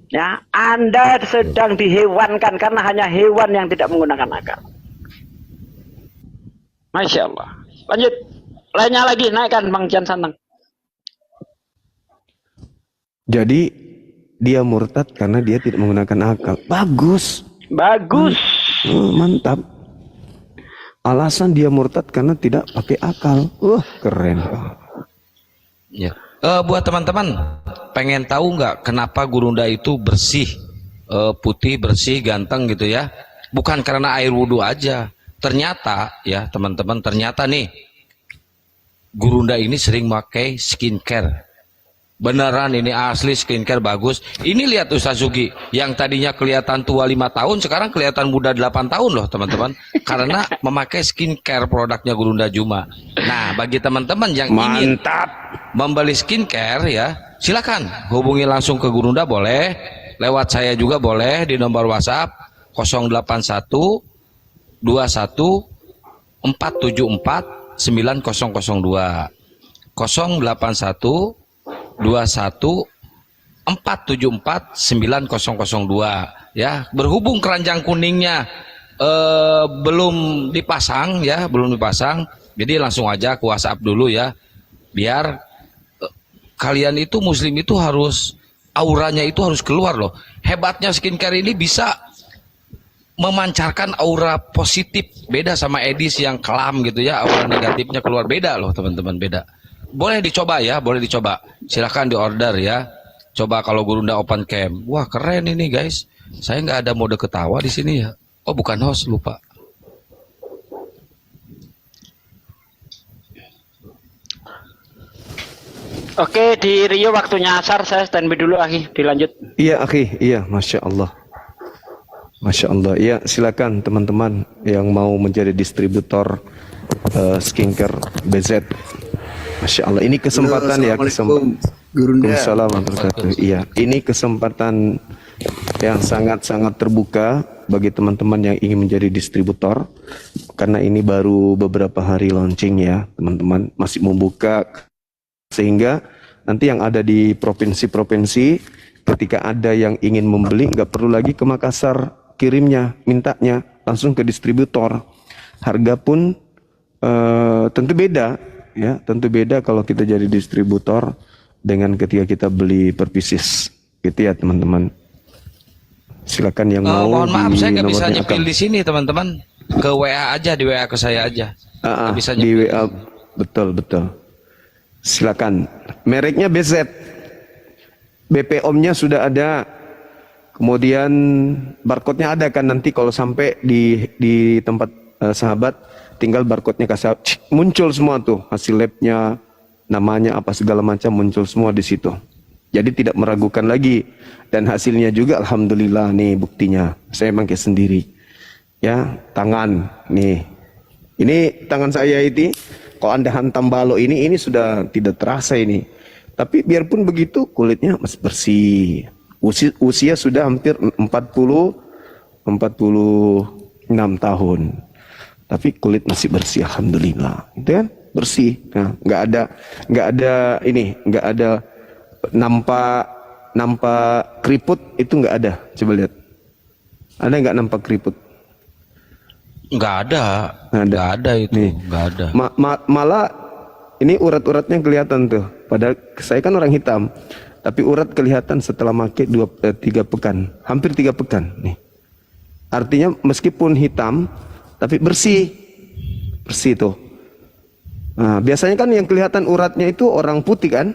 Ya, Anda sedang dihewankan karena hanya hewan yang tidak menggunakan akal. Masya Allah. Lanjut. Lainnya lagi, naikkan Bang Jan Santang. Jadi dia murtad karena dia tidak menggunakan akal. Bagus. Bagus. Mantap. Alasan dia murtad karena tidak pakai akal. Keren. Ya. Buat teman-teman, pengen tahu nggak kenapa Gurunda itu bersih, putih, bersih, ganteng gitu ya? Bukan karena air wudhu aja. Ternyata ya teman-teman, ternyata nih Gurunda ini sering pakai skincare. Beneran ini asli skincare bagus. Ini lihat Ustaz Zugi, yang tadinya kelihatan tua 5 tahun sekarang kelihatan muda 8 tahun loh teman-teman. Karena memakai skincare produknya Gurunda Juma. Nah bagi teman-teman yang ingin membeli skincare ya, silakan hubungi langsung ke Gurunda, boleh lewat saya juga, boleh di nomor WhatsApp 081 21 474 9002 081 21 474 9002 ya. Berhubung keranjang kuningnya belum dipasang ya, belum dipasang, jadi langsung aja ke WhatsApp dulu ya, biar kalian itu muslim itu harus auranya itu harus keluar loh. Hebatnya skincare ini bisa memancarkan aura positif, beda sama Edis yang kelam gitu ya, aura negatifnya keluar, beda loh teman-teman, beda. Boleh dicoba ya, boleh dicoba. Silahkan di order ya. Coba kalau Gurunda Open Cam. Wah keren ini guys. Saya nggak ada mode ketawa di sini ya. Oh bukan host, lupa. Oke, di Rio waktunya asar, saya standby dulu Akhi, dilanjut. Iya Akhi, iya, Masya Allah. Masya Allah, ya silakan teman-teman yang mau menjadi distributor skincare BZ. Masya Allah, ini kesempatan ya, kesempatan. Assalamualaikum. Iya, ini kesempatan yang sangat-sangat terbuka bagi teman-teman yang ingin menjadi distributor, karena ini baru beberapa hari launching ya, teman-teman, masih membuka, sehingga nanti yang ada di provinsi-provinsi, ketika ada yang ingin membeli, nggak perlu lagi ke Makassar kirimnya, mintanya langsung ke distributor. Harga pun tentu beda. Ya, tentu beda kalau kita jadi distributor dengan ketika kita beli per pieces, gitu ya teman-teman. Silakan yang mau. Mohon maaf, saya nggak bisa nyepil di sini teman-teman. Ke WA aja, di WA ke saya aja. Bisa di WA, betul. Silakan. Mereknya BZ, BPOM-nya sudah ada. Kemudian barcode-nya ada kan nanti kalau sampai di tempat sahabat. Tinggal barcode-nya kasih, muncul semua tuh hasil labnya, namanya apa segala macam muncul semua di situ. Jadi tidak meragukan lagi, dan hasilnya juga alhamdulillah nih buktinya. Saya pakai sendiri. Ya, tangan nih. Ini tangan saya ini, kalau Anda hantam balok ini sudah tidak terasa ini. Tapi biarpun begitu kulitnya masih bersih. Usia sudah hampir 46 tahun. Tapi kulit masih bersih alhamdulillah, gitu kan, bersih. Nah, nggak ada nampak keriput, itu nggak ada. Coba lihat, ada nggak nampak keriput? Nggak ada itu. Nih, nggak ada. Malah ini urat-uratnya kelihatan tuh. Padahal saya kan orang hitam, tapi urat kelihatan setelah pakai 3 pekan, hampir 3 pekan nih. Artinya meskipun hitam tapi bersih tuh. Nah, biasanya kan yang kelihatan uratnya itu orang putih kan?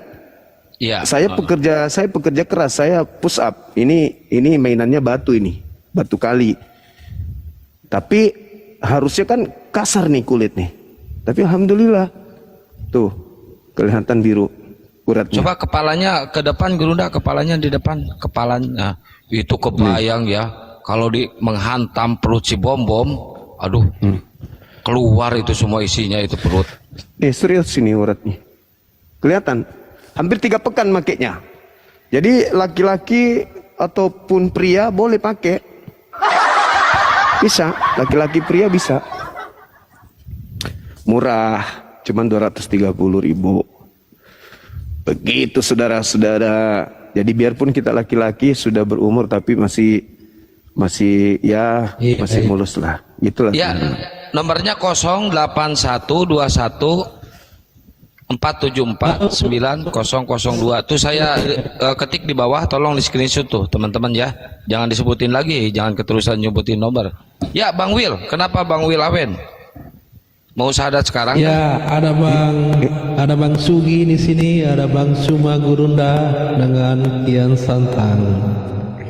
Iya. Saya pekerja keras, saya push up. Ini mainannya batu kali. Tapi harusnya kan kasar nih kulit nih. Tapi alhamdulillah tuh kelihatan biru uratnya. Coba kepalanya ke depan, Gurunda, kepalanya di depan, kepalanya itu kebayang ya. Kalau menghantam perut si bom. Aduh, keluar itu semua isinya itu perut. Serius ini uratnya. Kelihatan. Hampir 3 pekan makainya. Jadi laki-laki ataupun pria boleh pakai. Bisa, laki-laki pria bisa. Murah, cuman 230.000. Begitu saudara-saudara. Jadi biarpun kita laki-laki sudah berumur tapi masih ya Iya, masih iya. mulus lah. Itulah. Ya, nomornya 08121 4749002. Tuh saya ketik di bawah, tolong di screenshot tuh teman-teman ya. Jangan disebutin lagi, jangan keterusan nyebutin nomor. Ya, Bang Will, kenapa Bang Will Awen? Mau syahadat sekarang? Ya, ada Bang Sugi di sini, ada Bang Suma Gurunda dengan Kian Santang.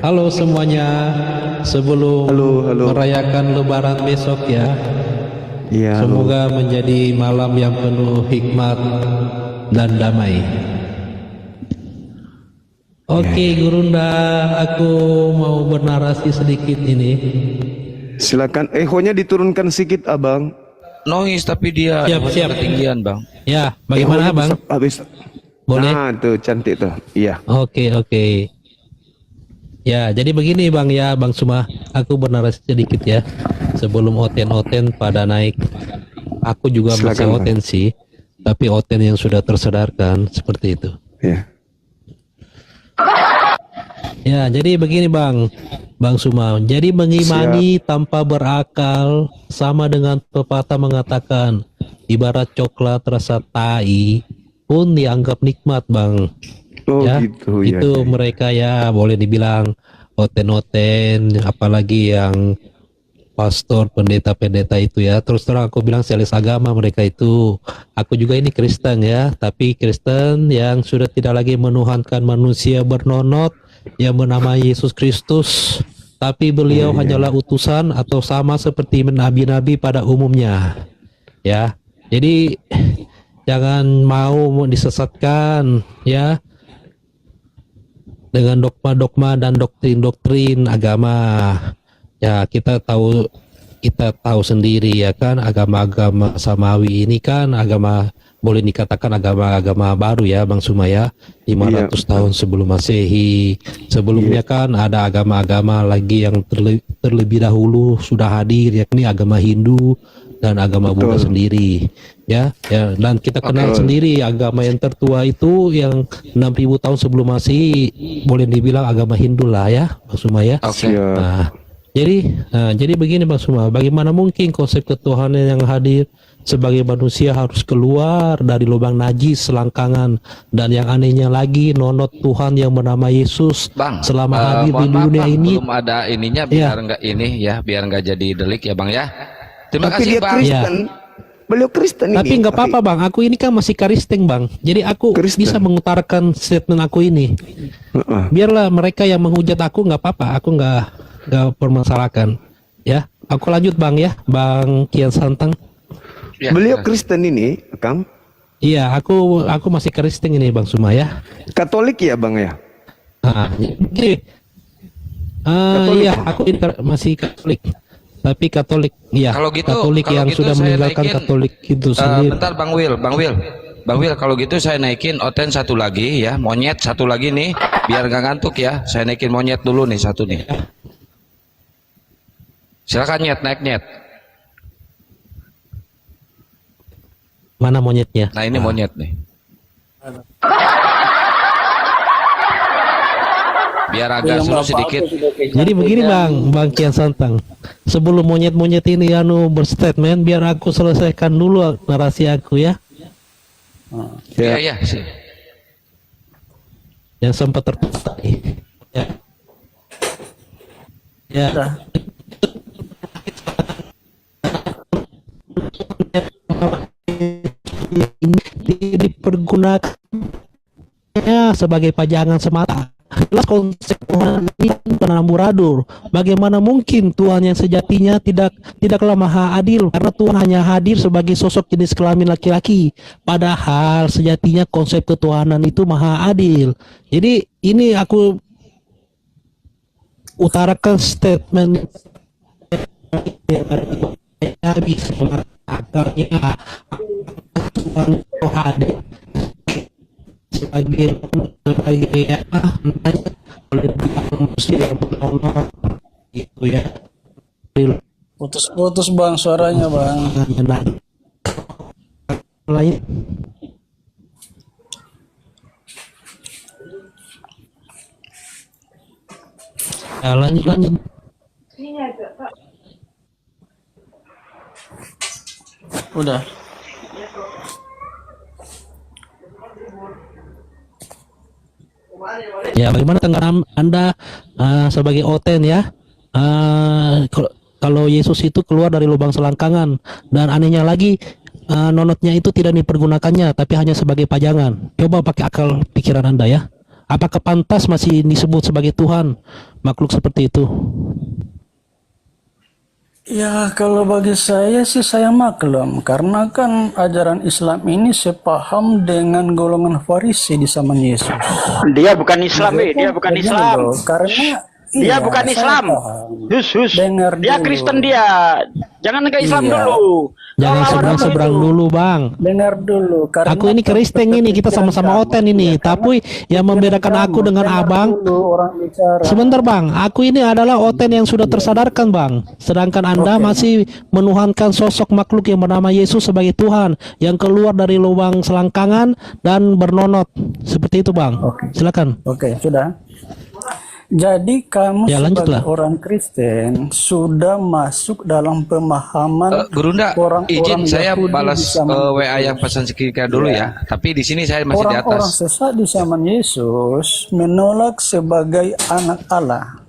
Halo semuanya, sebelum Halo. merayakan Lebaran besok ya, Iya. semoga menjadi malam yang penuh hikmat dan damai. Oke, Gurunda, aku mau bernarasi sedikit ini. Silakan. Ehonya diturunkan sedikit, Abang. Noise tapi dia Siap. ketinggian, Bang. Ya, bagaimana Ehonya Bang? Habis. Boleh? Nah, tuh cantik tuh. Iya. Oke. Ya, jadi begini Bang ya, Bang Suma, aku bernarasi sedikit ya. Sebelum oten-oten pada naik, aku juga masih Silakan, Bang. oten sih, tapi oten yang sudah tersadarkan seperti itu. Iya. Ya, jadi begini Bang Suma. Jadi mengimani tanpa berakal sama dengan pepatah mengatakan, ibarat coklat rasa tai pun dianggap nikmat Bang. Oh Ya, gitu ya. itu mereka ya boleh dibilang oten-oten, apalagi yang pastor, pendeta-pendeta itu ya. Terus terang aku bilang selis agama mereka itu. Aku juga ini Kristen ya, tapi Kristen yang sudah tidak lagi menuhankan manusia bernonot yang bernama Yesus Kristus, tapi beliau hanyalah utusan atau sama seperti nabi-nabi pada umumnya. Ya. Jadi jangan mau disesatkan ya dengan dogma-dogma dan doktrin-doktrin agama. Ya, kita tahu sendiri ya kan, agama-agama samawi ini kan agama, boleh dikatakan agama-agama baru ya Bang Suma ya, 500 tahun sebelum Masehi. Sebelumnya kan ada agama-agama lagi yang terlebih dahulu sudah hadir, yakni agama Hindu dan agama Buddha sendiri ya, dan kita kenal sendiri agama yang tertua itu yang 6.000 tahun sebelum Masehi, boleh dibilang agama Hindu lah ya Bang Suma ya. Oke. Nah, jadi begini Bang Suma, bagaimana mungkin konsep ketuhanan yang hadir sebagai manusia harus keluar dari lubang najis selangkangan, dan yang anehnya lagi nonot Tuhan yang bernama Yesus Bang, selama hadir di mohon maaf, dunia Bang, ini. belum ada ininya Iya. biar nggak jadi delik ya Bang ya. Terima Tapi kasih dia Bang. Kristen. Beliau Kristen ini. Tapi nggak apa-apa Bang, aku ini kan masih Kristen Bang, jadi aku Kristen. bisa mengutarakan statement aku ini. Heeh. Biarlah mereka yang menghujat aku, nggak apa-apa, aku nggak permasalahkan ya. Aku lanjut Bang ya, Bang Kian Santang. Ya, Beliau ya. Kristen ini, Kang. Iya, aku masih Kristen ini Bang Suma ya. Katolik ya, Bang ya? Gini. Iya, aku ini masih Katolik. Tapi Katolik, ya, Kalau gitu, Katolik kalau yang gitu sudah saya meninggalkan naikin, Katolik itu sendiri. Bentar Bang Will, kalau gitu saya naikin oten satu lagi ya, monyet satu lagi nih, biar nggak ngantuk ya. Saya naikin monyet dulu nih satu nih. Silakan naik. Mana monyetnya? Nah ini monyet nih. Biar agak seru sedikit. Jadi begini Bang Kian Santang. Sebelum monyet-monyet ini berstatement, biar aku selesaikan dulu narasi aku ya. Iya. Yang sempat terputar. Ya. Ya. Ini dipergunakan sebagai pajangan semata. Jelas konsep Tuhan ini bukan amburadul. Bagaimana mungkin Tuhan yang sejatinya tidaklah maha adil, karena Tuhan hanya hadir sebagai sosok jenis kelamin laki-laki. Padahal sejatinya konsep ketuhanan itu maha adil. Jadi ini aku utarakan statement bisa mengatakannya Tuhan itu hadir sebagai apa oleh manusia yang bernama itu ya. Putus-putus Bang suaranya Bang. Lain lanjut lanjut. Udah. Ya, bagaimana tanggapan Anda sebagai Oten ya? Kalau Yesus itu keluar dari lubang selangkangan dan anehnya lagi nonotnya itu tidak dipergunakannya tapi hanya sebagai pajangan. Coba pakai akal pikiran Anda ya. Apakah pantas masih disebut sebagai Tuhan makhluk seperti itu? Ya, kalau bagi saya sih saya maklum, karena kan ajaran Islam ini sepaham dengan golongan Farisi di zaman Yesus. Dia bukan Islam, dia bukan Begini Islam. loh, karena Dia iya, bukan saya Islam. paham. Hus. Dengar Dia dulu. Kristen dia. Jangan ke Islam Iya. dulu. Jangan Lawan seberang-seberang itu. dulu, Bang. Dengar dulu, karena Aku ini Kristen ini, kita sama-sama Oten ini. Tapi yang membedakan aku dengan Abang, orang bicara. sebentar Bang, aku ini adalah Oten yang sudah tersadarkan Bang. Sedangkan Anda masih menuhankan sosok makhluk yang bernama Yesus sebagai Tuhan yang keluar dari lubang selangkangan dan bernonot. Seperti itu Bang. Silakan. Oke, sudah. Jadi kamu Ya, sebagai lanjutlah. orang Kristen sudah masuk dalam pemahaman Gurunda, orang-orang izin saya Yahudi di balas zaman WA yang pesan sekitar dulu ya. Tapi di sini saya masih di orang-orang atas. sesat di zaman Yesus menolak sebagai anak Allah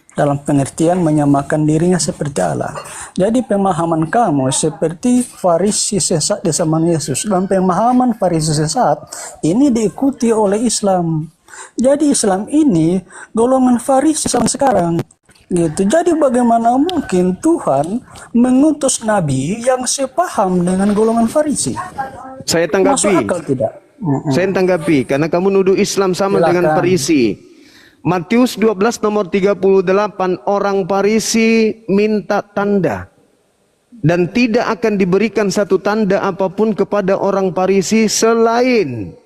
dalam pengertian menyamakan dirinya seperti Allah. Jadi pemahaman kamu seperti Farisi sesat di zaman Yesus, dan pemahaman Farisi sesat ini diikuti oleh Islam. Jadi Islam ini golongan Farisi sampai sekarang gitu. Jadi bagaimana mungkin Tuhan mengutus nabi yang sepaham dengan golongan Farisi? Saya Masuk tanggapi. akal tidak? Saya tanggapi karena kamu nuduh Islam sama Silakan. dengan Farisi. Matius 12 nomor 38, orang Farisi minta tanda dan tidak akan diberikan satu tanda apapun kepada orang Farisi selain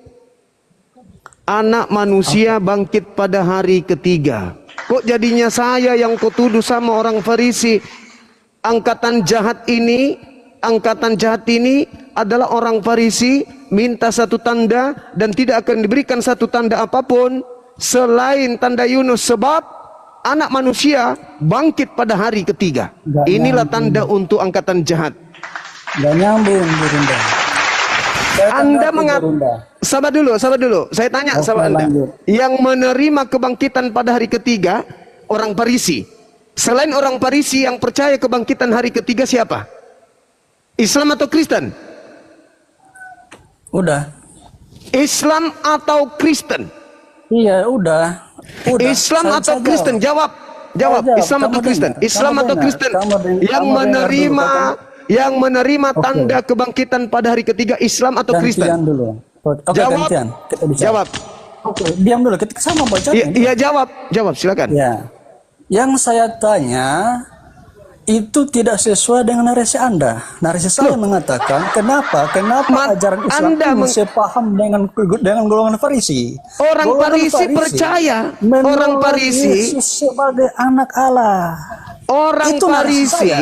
anak manusia bangkit pada hari ketiga. Kok jadinya saya yang kau tuduh sama orang Farisi? Angkatan jahat ini adalah orang Farisi minta satu tanda dan tidak akan diberikan satu tanda apapun selain tanda Yunus, sebab anak manusia bangkit pada hari ketiga. Nggak Inilah nyambung. tanda untuk angkatan jahat. Gak nyambung, Gurunda. Anda sabar dulu. Saya tanya Oke, sama Anda. lanjut. Yang menerima kebangkitan pada hari ketiga orang Farisi. Selain orang Farisi yang percaya kebangkitan hari ketiga siapa? Islam atau Kristen? Udah. Islam atau Kristen? Iya, udah. Islam Saya- atau saya Kristen? Jawab. Jawab. Islam Kamu atau Kristen? dengar. Islam Kamu atau dengar. Kristen? Kamu dengar. Yang Kamu dengar menerima dulu. Oke. tanda kebangkitan pada hari ketiga Islam atau Kristen? Gantian dulu. Oke, Jawab. gantian. Kita bicara. Jawab. Oke, diam dulu. Kita sama baca. Iya, jawab silakan. Ya. Yang saya tanya itu tidak sesuai dengan narasi Anda. Narasi saya mengatakan kenapa ajaran Islam Anda ini sepaham dengan golongan Farisi. Orang Golongan Farisi percaya. menolak Orang Farisi, Yesus sebagai anak Allah. orang Itu narasi Farisi, saya.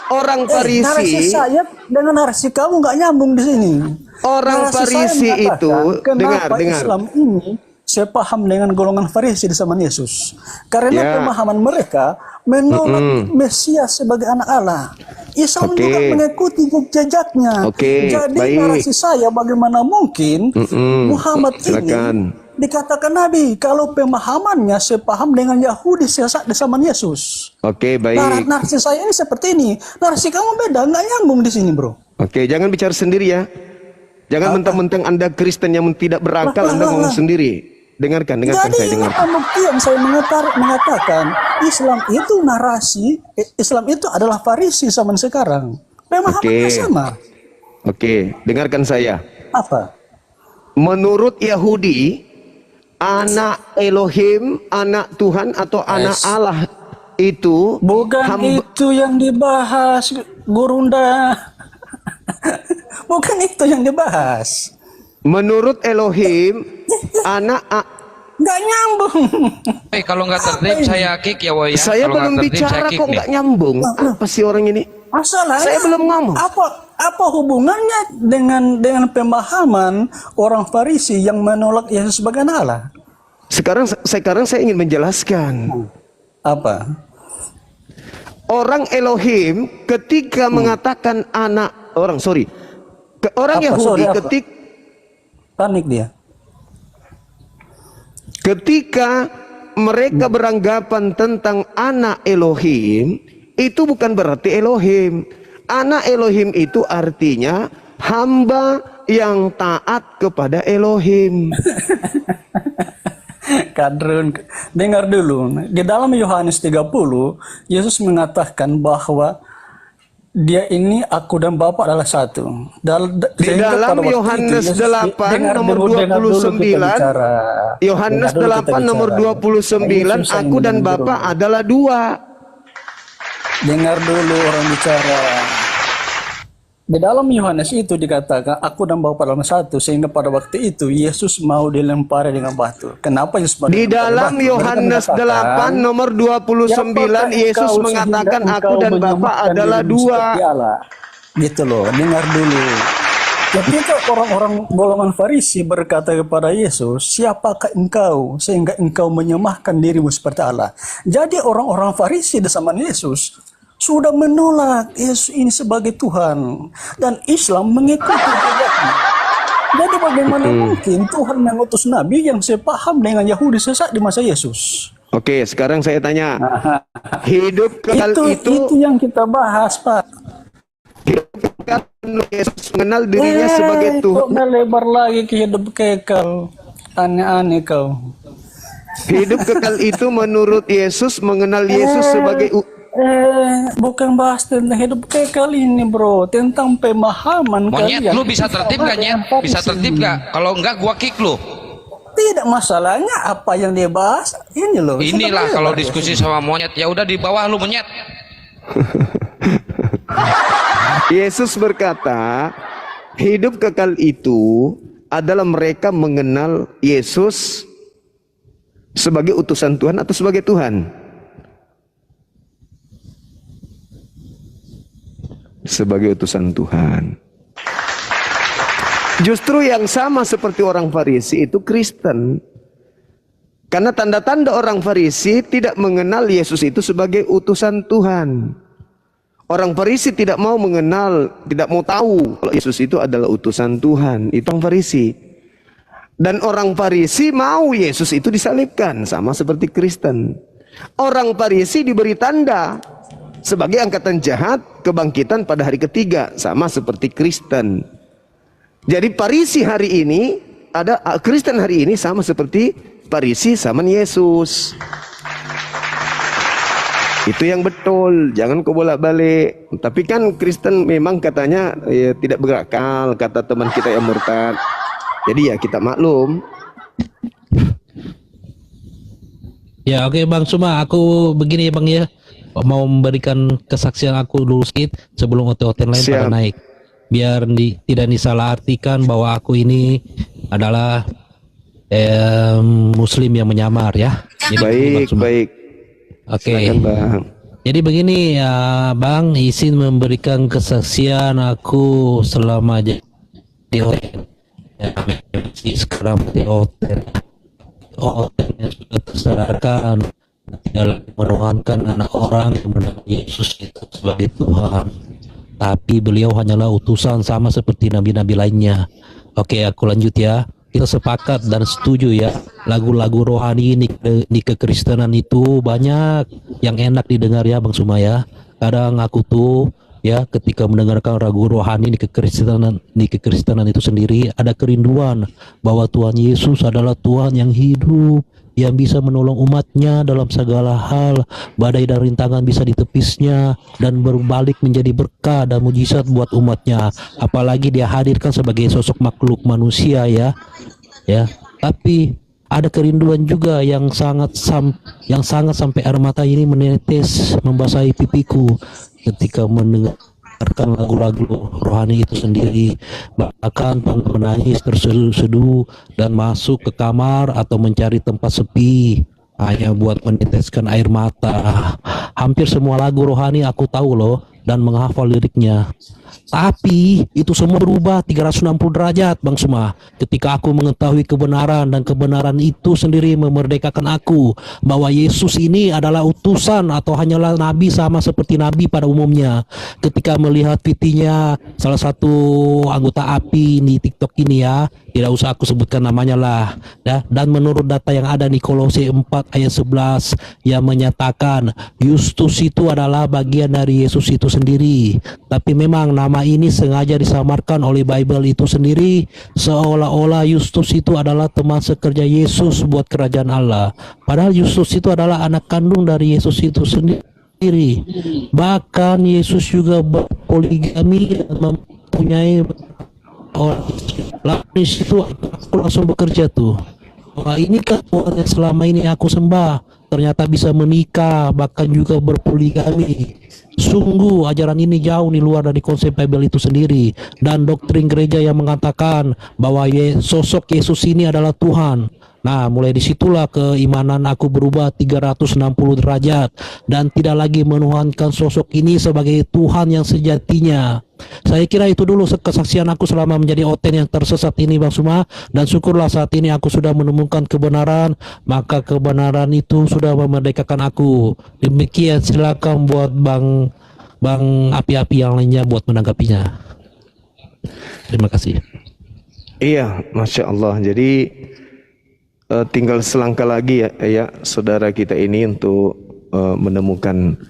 orang Narasi Farisi, saya dengan narasi kamu nggak nyambung di sini. orang Narasi saya Farisi mengatakan, itu, kenapa dengar. Islam ini sepaham dengan golongan Farisi di zaman Yesus? Karena Ya. pemahaman mereka menolak Mesias sebagai anak Allah. Islam Oke. juga mengikuti jejaknya. Oke, Jadi baik. narasi saya bagaimana mungkin Muhammad Silakan. ini dikatakan Nabi kalau pemahamannya sepaham dengan Yahudi sesat di zaman Yesus. Oke, baik. Narasi saya ini seperti ini. Narasi kamu beda, nggak nyambung di sini, bro. Oke, jangan bicara sendiri ya. Jangan mentang-mentang Anda Kristen yang tidak berakal, Anda ngomong sendiri. Dengarkan Jadi saya ini dengarkan. pembuktian saya mengatakan Islam itu narasi, Islam itu adalah Farisi zaman sekarang. Pemahamannya Oke. sama. Oke, dengarkan saya. Apa? Menurut Yahudi, anak Elohim, anak Tuhan atau anak Allah itu Bukan itu yang dibahas, Gurunda. Bukan itu yang dibahas. menurut Elohim, Nggak nyambung. Kalau nggak tertib saya kick ya Woy ya. Saya Kalau nggak belum tertib, saya bicara kick kok nih. nggak nyambung. Apa sih orang ini? Masalahnya Saya belum ngomong. Apa hubungannya dengan pemahaman orang Farisi yang menolak Yesus sebagai anak Allah? Sekarang saya ingin menjelaskan. Apa? Orang Elohim ketika mengatakan anak orang orang Apa? Yahudi Sorry, apa? Panik dia. ketika mereka beranggapan tentang anak Elohim, itu bukan berarti Elohim. Anak Elohim itu artinya hamba yang taat kepada Elohim. Kadrun, dengar dulu. Di dalam Yohanes 30, Yesus mengatakan bahwa dia ini aku dan Bapa adalah satu. Di dalam Yohanes 8 nomor 29, Yohanes 8 nomor 29, aku dan Bapa adalah dua. Dengar dulu orang bicara. Di dalam Yohanes itu dikatakan aku dan Bapa dalam satu, sehingga pada waktu itu Yesus mau dilempari dengan batu. Kenapa Yesus mau Di dilempari dalam batu? Yohanes 8 nomor 29, Yesus mengatakan aku dan Bapa adalah dua. Gitu loh, dengar dulu. Ketika orang-orang golongan Farisi berkata kepada Yesus, siapakah engkau sehingga engkau menyemahkan dirimu seperti Allah? Jadi orang-orang Farisi di zaman Yesus sudah menolak Yesus ini sebagai Tuhan, dan Islam mengikuti jejaknya. Jadi bagaimana mungkin Tuhan mengutus Nabi yang sepaham dengan Yahudi sesat di masa Yesus? Oke, sekarang saya tanya, hidup kekal itu yang kita bahas, Pak. hidup kekal Yesus mengenal dirinya sebagai Tuhan. Kok melebar lagi ke hidup kekal? Aneh-aneh kau. Hidup kekal itu menurut Yesus mengenal Yesus sebagai Bukan bahas tentang hidup kekal ini, bro. Tentang pemahaman Monyet, kalian. lu bisa tertib gak, Nyet? Bisa tertib gak? Kalau enggak, gua kick lu. Tidak, masalahnya apa yang dia bahas ini loh. Inilah kalau diskusi sama monyet, ya udah di bawah lu, monyet. Yesus berkata, hidup kekal itu adalah mereka mengenal Yesus sebagai utusan Tuhan atau sebagai Tuhan. Sebagai utusan Tuhan. Justru yang sama seperti orang Farisi itu Kristen. Karena tanda-tanda orang Farisi tidak mengenal Yesus itu sebagai utusan Tuhan. Orang Farisi tidak mau mengenal, tidak mau tahu kalau Yesus itu adalah utusan Tuhan. Itu orang Farisi. Dan orang Farisi mau Yesus itu disalibkan, sama seperti Kristen. Orang Farisi diberi tanda sebagai angkatan jahat kebangkitan pada hari ketiga, sama seperti Kristen. Jadi Farisi hari ini ada, Kristen hari ini sama seperti Farisi zaman Yesus. Itu yang betul, jangan kau bolak-balik. Tapi kan Kristen memang katanya ya, tidak berakal, kata teman kita yang murtad. Jadi ya kita maklum. Ya oke Bang Suma, aku begini ya Bang ya, mau memberikan kesaksian aku dulu sedikit sebelum hotel-hotel lain pada naik, biar tidak disalahartikan bahwa aku ini adalah Muslim yang menyamar ya. Jadi, baik. Oke. Bang. Jadi begini ya Bang, izin memberikan kesaksian aku selama di hotel. Ya, sekarang di hotel. Hotelnya sudah tersadarkan dalam merohankan anak orang kepada Yesus itu sebagai Tuhan, tapi beliau hanyalah utusan sama seperti nabi-nabi lainnya. Oke, aku lanjut ya. Kita sepakat dan setuju ya, lagu-lagu rohani di kekristenan itu banyak yang enak didengar ya Bang Suma ya. Kadang aku tuh ya ketika mendengarkan lagu rohani di kekristenan itu sendiri ada kerinduan bahwa Tuhan Yesus adalah Tuhan yang hidup, yang bisa menolong umatnya dalam segala hal. Badai dan rintangan bisa ditepisnya dan berbalik menjadi berkah dan mujizat buat umatnya. Apalagi dia hadirkan sebagai sosok makhluk manusia ya. Tapi ada kerinduan juga yang sangat sampai air mata ini menetes membasahi pipiku ketika mendengarkan lagu-lagu rohani itu sendiri. Bahkan menangis terseduh-seduh dan masuk ke kamar atau mencari tempat sepi hanya buat meneteskan air mata. Hampir semua lagu rohani aku tahu loh dan menghafal liriknya. Tapi itu semua berubah 360 derajat Bang Suma. Ketika aku mengetahui kebenaran, dan kebenaran itu sendiri memerdekakan aku bahwa Yesus ini adalah utusan atau hanyalah nabi sama seperti nabi pada umumnya. Ketika melihat videonya salah satu anggota API di TikTok ini ya, tidak usah aku sebutkan namanya lah ya. Dan menurut data yang ada di Kolose 4 ayat 11 yang menyatakan Justus itu adalah bagian dari Yesus itu sendiri. Tapi memang nama ini sengaja disamarkan oleh Bible itu sendiri, seolah-olah Justus itu adalah teman sekerja Yesus buat kerajaan Allah. Padahal Justus itu adalah anak kandung dari Yesus itu sendiri. Bahkan Yesus juga berpoligami dan mempunyai orang. Lalu di situ aku langsung bekerja tuh. Wah, ini kan Tuhan yang selama ini aku sembah, ternyata bisa menikah, bahkan juga berpoligami. Sungguh ajaran ini jauh di luar dari konsep Bible itu sendiri, dan doktrin gereja yang mengatakan bahwa sosok Yesus ini adalah Tuhan. Nah, mulai disitulah keimanan aku berubah 360 derajat dan tidak lagi menuhankan sosok ini sebagai Tuhan yang sejatinya. Saya kira itu dulu kesaksian aku selama menjadi oten yang tersesat ini Bang Suma, dan syukurlah saat ini aku sudah menemukan kebenaran, maka kebenaran itu sudah memerdekakan aku. Demikian, silakan buat Bang api-api yang lainnya buat menanggapinya. Terima kasih. Iya, Masya Allah. Jadi tinggal selangkah lagi ya saudara kita ini untuk menemukan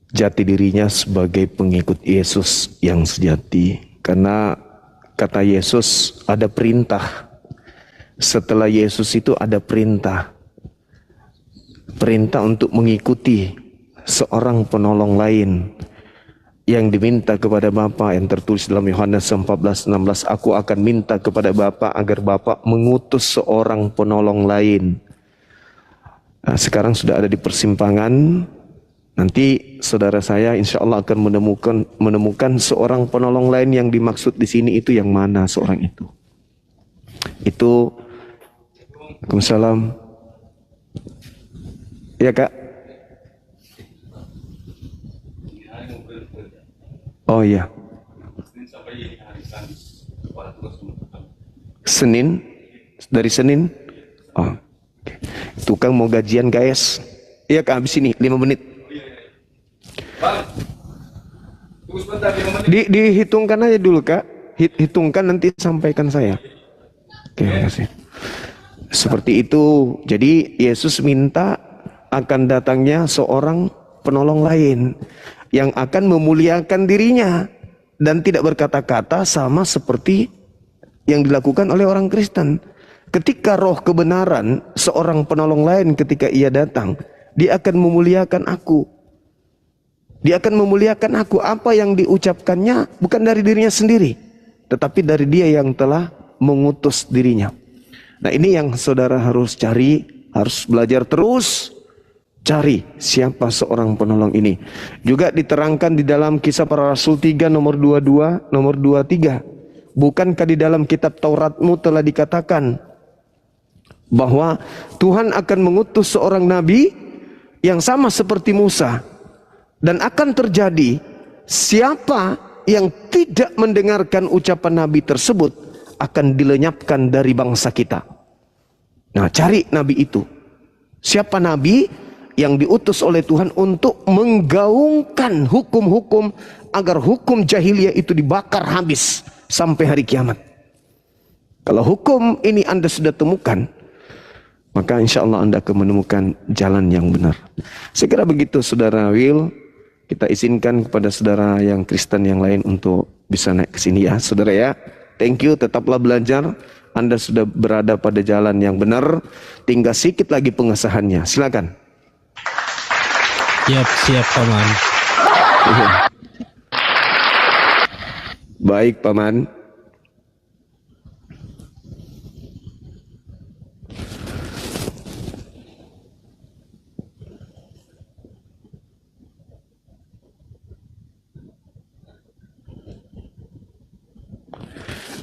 jati dirinya sebagai pengikut Yesus yang sejati. Karena kata Yesus ada perintah. Setelah Yesus itu ada perintah. Perintah untuk mengikuti seorang penolong lain yang diminta kepada Bapa, yang tertulis dalam Yohanes 14:16, aku akan minta kepada Bapa agar Bapa mengutus seorang penolong lain. Nah, sekarang sudah ada di persimpangan. Nanti saudara saya insya Allah akan menemukan seorang penolong lain yang dimaksud di sini itu yang mana seorang itu. Itu. Waalaikumsalam. Ya Kak. Oh iya. Senin, dari Senin. Oh, okay. Tukang mau gajian guys. Iya Kak, habis ini 5 menit. Dihitungkan aja dulu Kak. Hitungkan nanti sampaikan saya. Oke, terima kasih. Seperti itu. Jadi Yesus minta akan datangnya seorang penolong lain yang akan memuliakan dirinya dan tidak berkata-kata sama seperti yang dilakukan oleh orang Kristen. Ketika roh kebenaran, seorang penolong lain ketika ia datang, dia akan memuliakan aku. Dia akan memuliakan aku. Apa yang diucapkannya bukan dari dirinya sendiri, tetapi dari dia yang telah mengutus dirinya. Nah, ini yang saudara harus cari, harus belajar terus. Cari siapa seorang penolong ini. Juga diterangkan di dalam Kisah Para Rasul 3 nomor 22, nomor 23. Bukankah di dalam kitab Tauratmu telah dikatakan bahwa Tuhan akan mengutus seorang nabi yang sama seperti Musa, dan akan terjadi siapa yang tidak mendengarkan ucapan nabi tersebut akan dilenyapkan dari bangsa kita. Nah, cari nabi itu. Siapa nabi yang diutus oleh Tuhan untuk menggaungkan hukum-hukum agar hukum jahiliyah itu dibakar habis sampai hari kiamat. Kalau hukum ini Anda sudah temukan, maka insya Allah Anda akan menemukan jalan yang benar. Segera begitu Saudara Will, kita izinkan kepada saudara yang Kristen yang lain untuk bisa naik ke sini ya saudara ya. Thank you, tetaplah belajar. Anda sudah berada pada jalan yang benar, tinggal sedikit lagi pengesahannya. Silakan. Siap Paman. Baik Paman.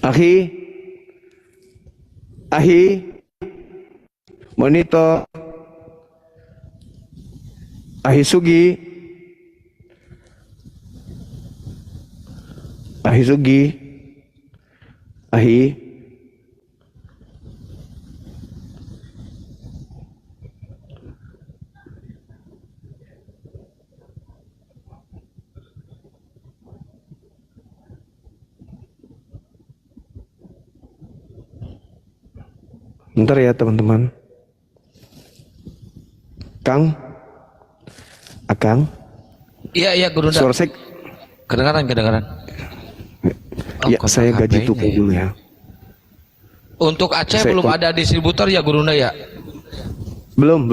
Ahi, monitor, Ahi Sugi, Ahi Sugi. Ahi. Bentar ya teman-teman. Kang. Akang. Iya, iya Gurunda. Suara saya, Kedengaran. ya kontak saya gaji HP-nya tukang ya. dulu ya. Untuk Aceh Saya belum ada distributor ya Gurunda ya? Belum.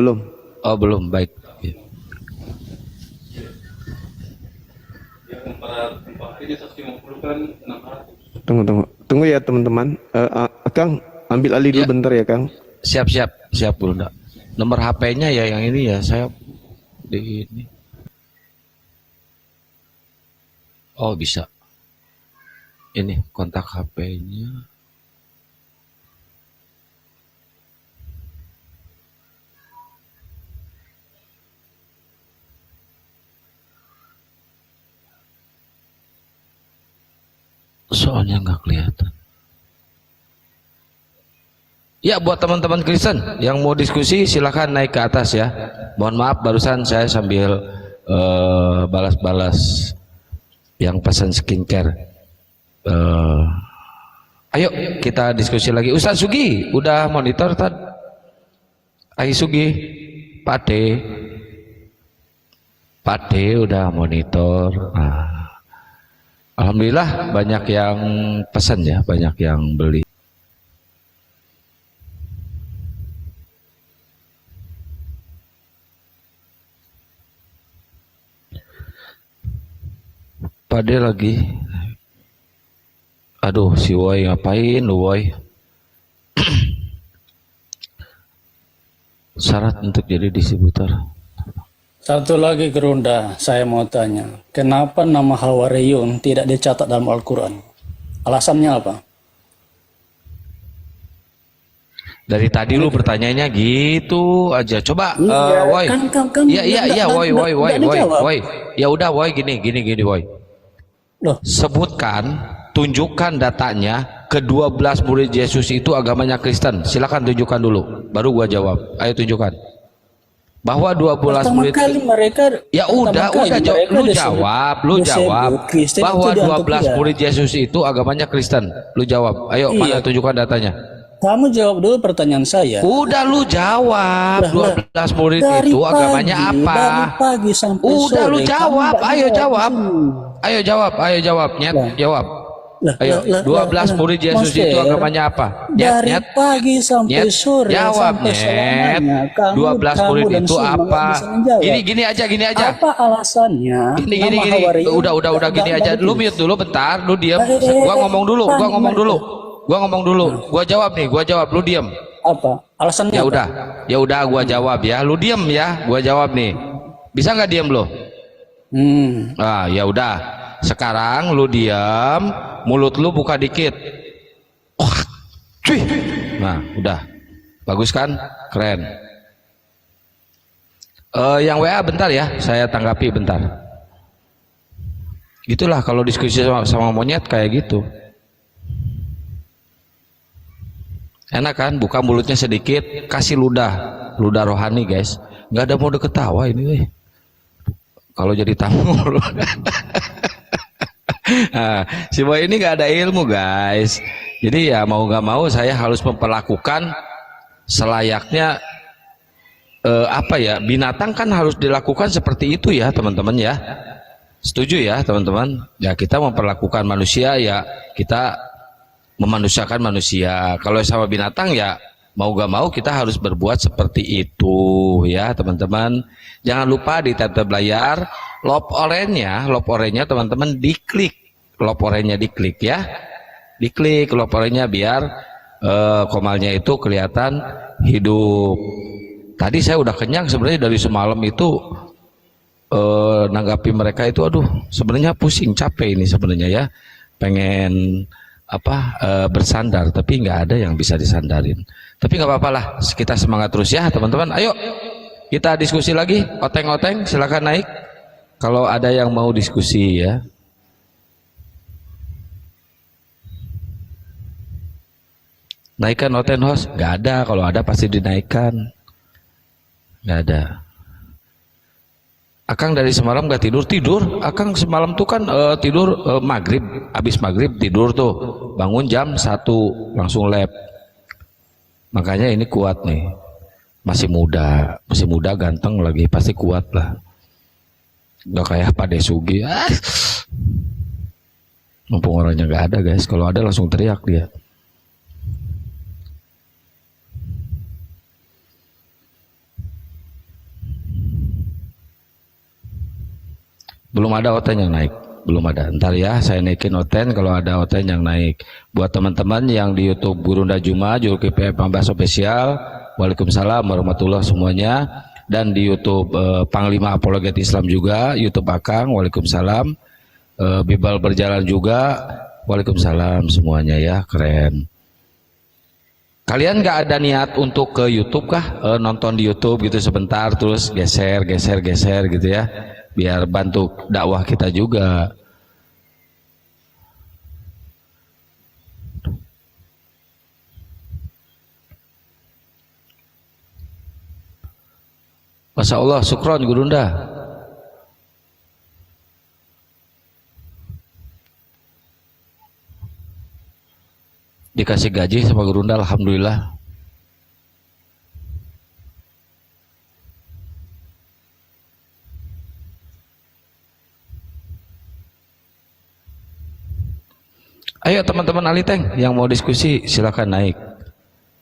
Oh belum, baik. Ya. Tunggu ya teman-teman. Kang, ambil alih dulu Ya. bentar ya Kang. Siap Gurunda. Nomor HP-nya ya yang ini ya, saya di ini. Oh bisa. Ini kontak HP-nya. Soalnya nggak kelihatan. Ya buat teman-teman Kristen yang mau diskusi silahkan naik ke atas ya. Mohon maaf barusan saya sambil balas-balas yang pesan skincare. Ayo kita diskusi lagi. Ustaz Sugi udah monitor tad. Ahi Sugi, Pade udah monitor. Nah, alhamdulillah banyak yang pesan ya, banyak yang beli. Pade lagi. Aduh, si Woy ngapain lu Woy? Syarat untuk jadi distributor. Satu lagi Gerunda, saya mau tanya, kenapa nama Hawariyun tidak dicatat dalam Al-Quran? Alasannya apa? Dari tadi lu bertanyanya gitu aja. Coba Woy. Iya, Woy. Ya udah Woy gini Woy. Loh, Sebutkan, tunjukkan datanya ke-12 murid Yesus itu agamanya Kristen. Silakan tunjukkan dulu, baru gua jawab. Ayo tunjukkan. Bahwa 12 pertama murid kali mereka Ya udah lu jawab Kristen bahwa itu di 12 Antioquia. murid Yesus itu agamanya Kristen. Lu jawab. Ayo, mana Iya. tunjukkan datanya. Kamu jawab dulu pertanyaan saya. Udah lu jawab. 12 murid Dari itu agamanya pagi, apa? Dari pagi sampai Udah sore. lu kamu jawab. nggak Ayo jawab. sini. Ayo jawab. Nyet, jawab. Ayo, 12 murid Yesus itu Master, agamanya apa? Dari Nyet. pagi sampai Nyet, sore. jawab sampai Nyet. selamanya. 12 murid dan itu semua nggak apa? bisa menjawab. Gini aja. Apa alasannya? Gini. nama Hawariyun Udah gini nggak aja. Lu ditulis? mute dulu bentar, lu diam. Eh, Gua ngomong dulu. Nah. Gua jawab, lu diam. Apa? Alasannya Ya apa? udah gua jawab ya. Lu diam ya. Gua jawab nih. Bisa nggak diam lu? Ah, ya udah. Sekarang lu diam, mulut lu buka dikit. Wah, cuy. Nah, udah. Bagus kan? Keren. Yang WA bentar ya, saya tanggapi bentar. Gitulah kalau diskusi sama monyet kayak gitu. Enak kan? Buka mulutnya sedikit, kasih ludah rohani guys. Nggak ada mode ketawa ini, weh. Kalau jadi tamu. Nah, si Boy ini nggak ada ilmu guys. Jadi ya mau nggak mau saya harus memperlakukan selayaknya binatang kan harus dilakukan seperti itu ya teman-teman ya. Setuju ya teman-teman? Ya kita memperlakukan manusia ya kita memanusiakan manusia. Kalau sama binatang ya mau gak mau kita harus berbuat seperti itu ya teman-teman. Jangan lupa di tab layar love orange-nya teman-teman diklik. Love orange-nya diklik ya. Diklik love orange-nya biar komalnya itu kelihatan hidup. Tadi saya udah kenyang sebenarnya dari semalam itu nanggapi mereka itu aduh sebenarnya pusing capek ini sebenarnya ya. Pengen bersandar tapi nggak ada yang bisa disandarin. Tapi nggak apa-apa lah, kita semangat terus ya teman-teman. Ayo kita diskusi lagi. Oteng silakan naik kalau ada yang mau diskusi ya. Naikkan Oten host? Nggak ada. Kalau ada pasti dinaikkan. Nggak ada. Akang dari semalam nggak tidur. Akang semalam tuh kan tidur maghrib. Habis maghrib tidur tuh. Bangun jam 1 langsung lab. Makanya ini kuat nih. Masih muda ganteng lagi, pasti kuat lah. Nggak kayak Pak Desugi. Mumpung orangnya nggak ada guys. Kalau ada langsung teriak dia. Belum ada Oten yang naik, belum ada. Ntar ya saya naikin Oten kalau ada Oten yang naik. Buat teman-teman yang di YouTube Gurunda Juma, Zulkifli Pambas Official, waalaikumsalam warahmatullahi semuanya. Dan di YouTube Panglima Apologet Islam juga, YouTube Akang, waalaikumsalam. Bibal Berjalan juga, waalaikumsalam semuanya ya, keren. Kalian nggak ada niat untuk ke YouTube kah? Nonton di YouTube gitu sebentar, terus geser gitu ya. Biar bantu dakwah kita juga. Masya Allah, syukron Gurunda. Dikasih gaji sama Gurunda, alhamdulillah. Ayo teman-teman Aliteng yang mau diskusi silakan naik.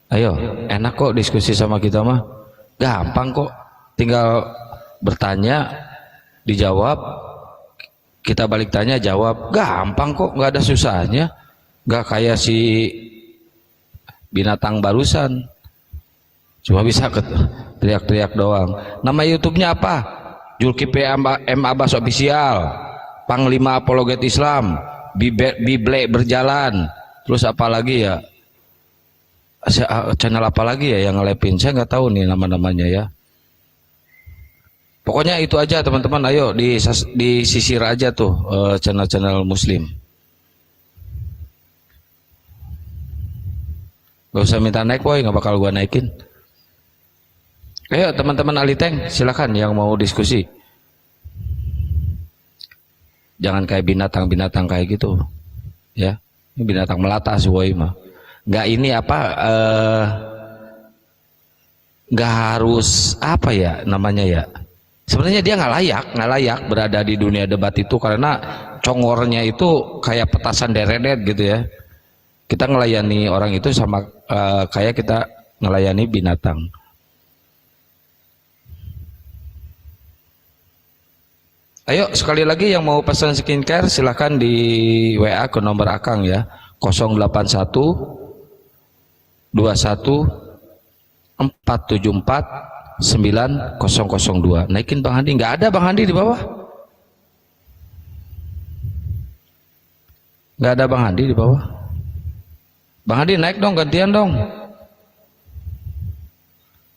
Ayo, enak kok diskusi sama kita mah. Gampang kok. Tinggal bertanya, dijawab, kita balik tanya, jawab. Gampang kok, nggak ada susahnya. Nggak kayak si binatang barusan. Cuma bisa teriak-teriak doang. Nama YouTube-nya apa? Zulkifli M. Abbas Official, Panglima Apologet Islam, Bible Berjalan. Terus apa lagi ya? Channel apa lagi ya yang ngelepin? Saya nggak tahu nih nama-namanya ya. Pokoknya itu aja teman-teman. Ayo disisir aja tuh channel-channel Muslim. Gak usah minta naik boy, nggak bakal gua naikin. Ayo teman-teman Aliteng, silakan yang mau diskusi. Jangan kayak binatang-binatang kayak gitu, ya. Ini binatang melata sih boy mah. Nggak ini apa? Nggak harus apa ya namanya ya. Sebenarnya dia nggak layak berada di dunia debat itu karena congornya itu kayak petasan deredet gitu ya. Kita ngelayani orang itu sama kayak kita ngelayani binatang. Ayo sekali lagi yang mau pesan skincare silahkan di WA ke nomor Akang ya, 081 21 474 9002. Naikin Bang Handi. Nggak ada Bang Handi di bawah. Nggak ada Bang Handi di bawah. Bang Handi naik dong, gantian dong.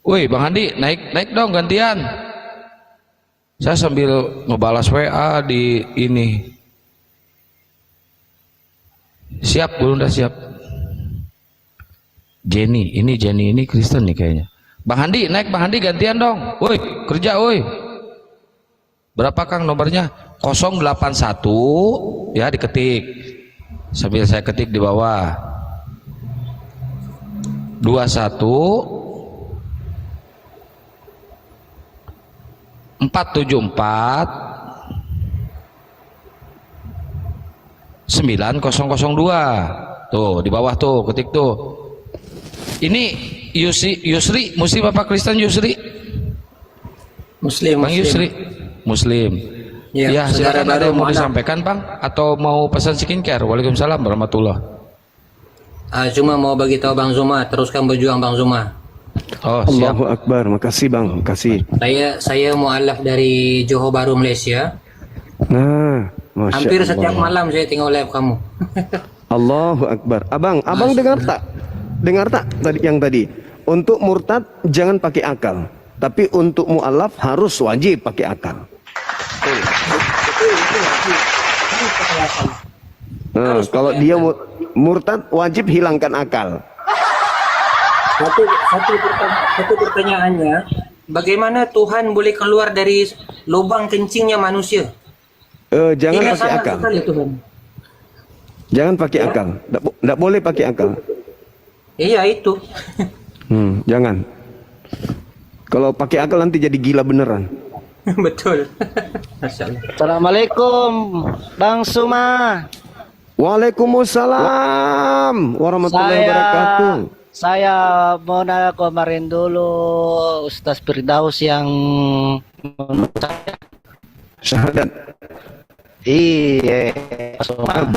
Woi Bang Handi naik dong gantian. Saya sambil ngebalas WA di ini. Siap, Gurunda siap. Jenny ini Kristen nih kayaknya. Bang Handi naik, Bang Handi gantian dong. Woi, kerja woi. Berapa Kang nomornya? 081 ya diketik. Sambil saya ketik di bawah. 21 474 9002. Tuh di bawah tuh ketik tuh. Ini Yusri Muslim apa Kristen Yusri? Muslim. Bang Yusri Muslim. Ya silakan ada yang mau disampaikan Bang atau mau pesan skincare? Waalaikumsalam warahmatullahi. Cuma mau bagi tahu Bang Zuma, teruskan berjuang Bang Zuma. Oh siap. Allahu Akbar, makasih Bang, makasih. Saya mualaf dari Johor Bahru Malaysia. Nah, Masya Hampir Allah. setiap malam saya tengok live kamu. Allahu Akbar. Abang dengar tak? Dengar tak tadi? Untuk murtad jangan pakai akal, tapi untuk mualaf harus wajib pakai akal. Nah, kalau dia murtad wajib hilangkan akal. Satu pertanyaannya, bagaimana Tuhan boleh keluar dari lubang kencingnya manusia? Jangan Tidak pakai sama akal. sekali Tuhan. Jangan pakai akal. Nggak boleh pakai akal. Iya itu. Jangan. Kalau pakai akal nanti jadi gila beneran. Betul. Masya Allah. Assalamualaikum Bang Suma. Waalaikumsalam warahmatullahi wabarakatuh. Saya mau nanya kemarin dulu Ustaz Firdaus yang Syahadat iya Suma.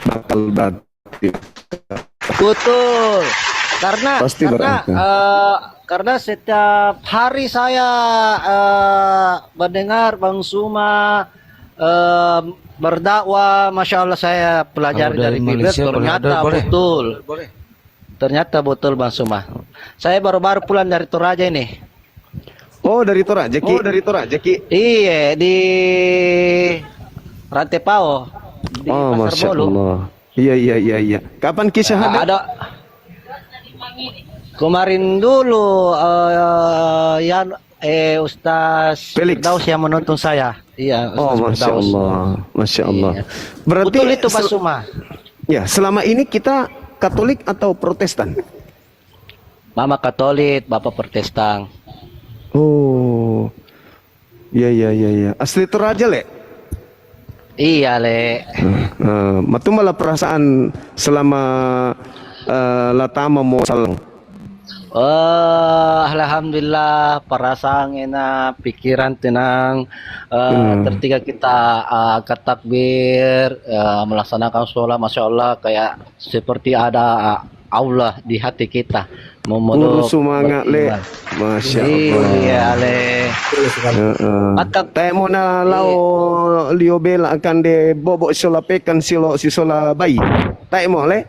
bakal berarti. Betul. Karena Pasti berangkat. karena setiap hari saya mendengar Bang Suma berdakwah, masya Allah saya pelajari Kalau dari dari bibir, Malaysia ternyata boleh. betul. Boleh. Ternyata betul Bang Suma. Saya baru-baru pulang dari Toraja ini. Oh dari Toraja Ki. Iya di Rantepao di Oh Pasar masya Bolu. Allah. Iya. Kapan Ki syahadat? Ada kemarin dulu Ustaz Felix. Firdaus yang menuntun saya. Iya. Oh Ustaz masya Firdaus. Allah. Iya. Berarti Betul itu Pak Suma. ya selama ini kita Katolik atau Protestan? Mama Katolik, Bapak Protestan. Oh. Iya. Asli Toraja le. Iya, Le. Matu malah perasaan selama latama mau salang. Alhamdulillah perasaan enak, pikiran tenang. Ketika kita angkat takbir, melaksanakan sholat, masya Allah kayak seperti ada Allah di hati kita. Urus semangat le. Masya Allah. Iya, Le. Tay mo na lao liobela akan de bobok solapekan silo si sola bayi. Tay mo le.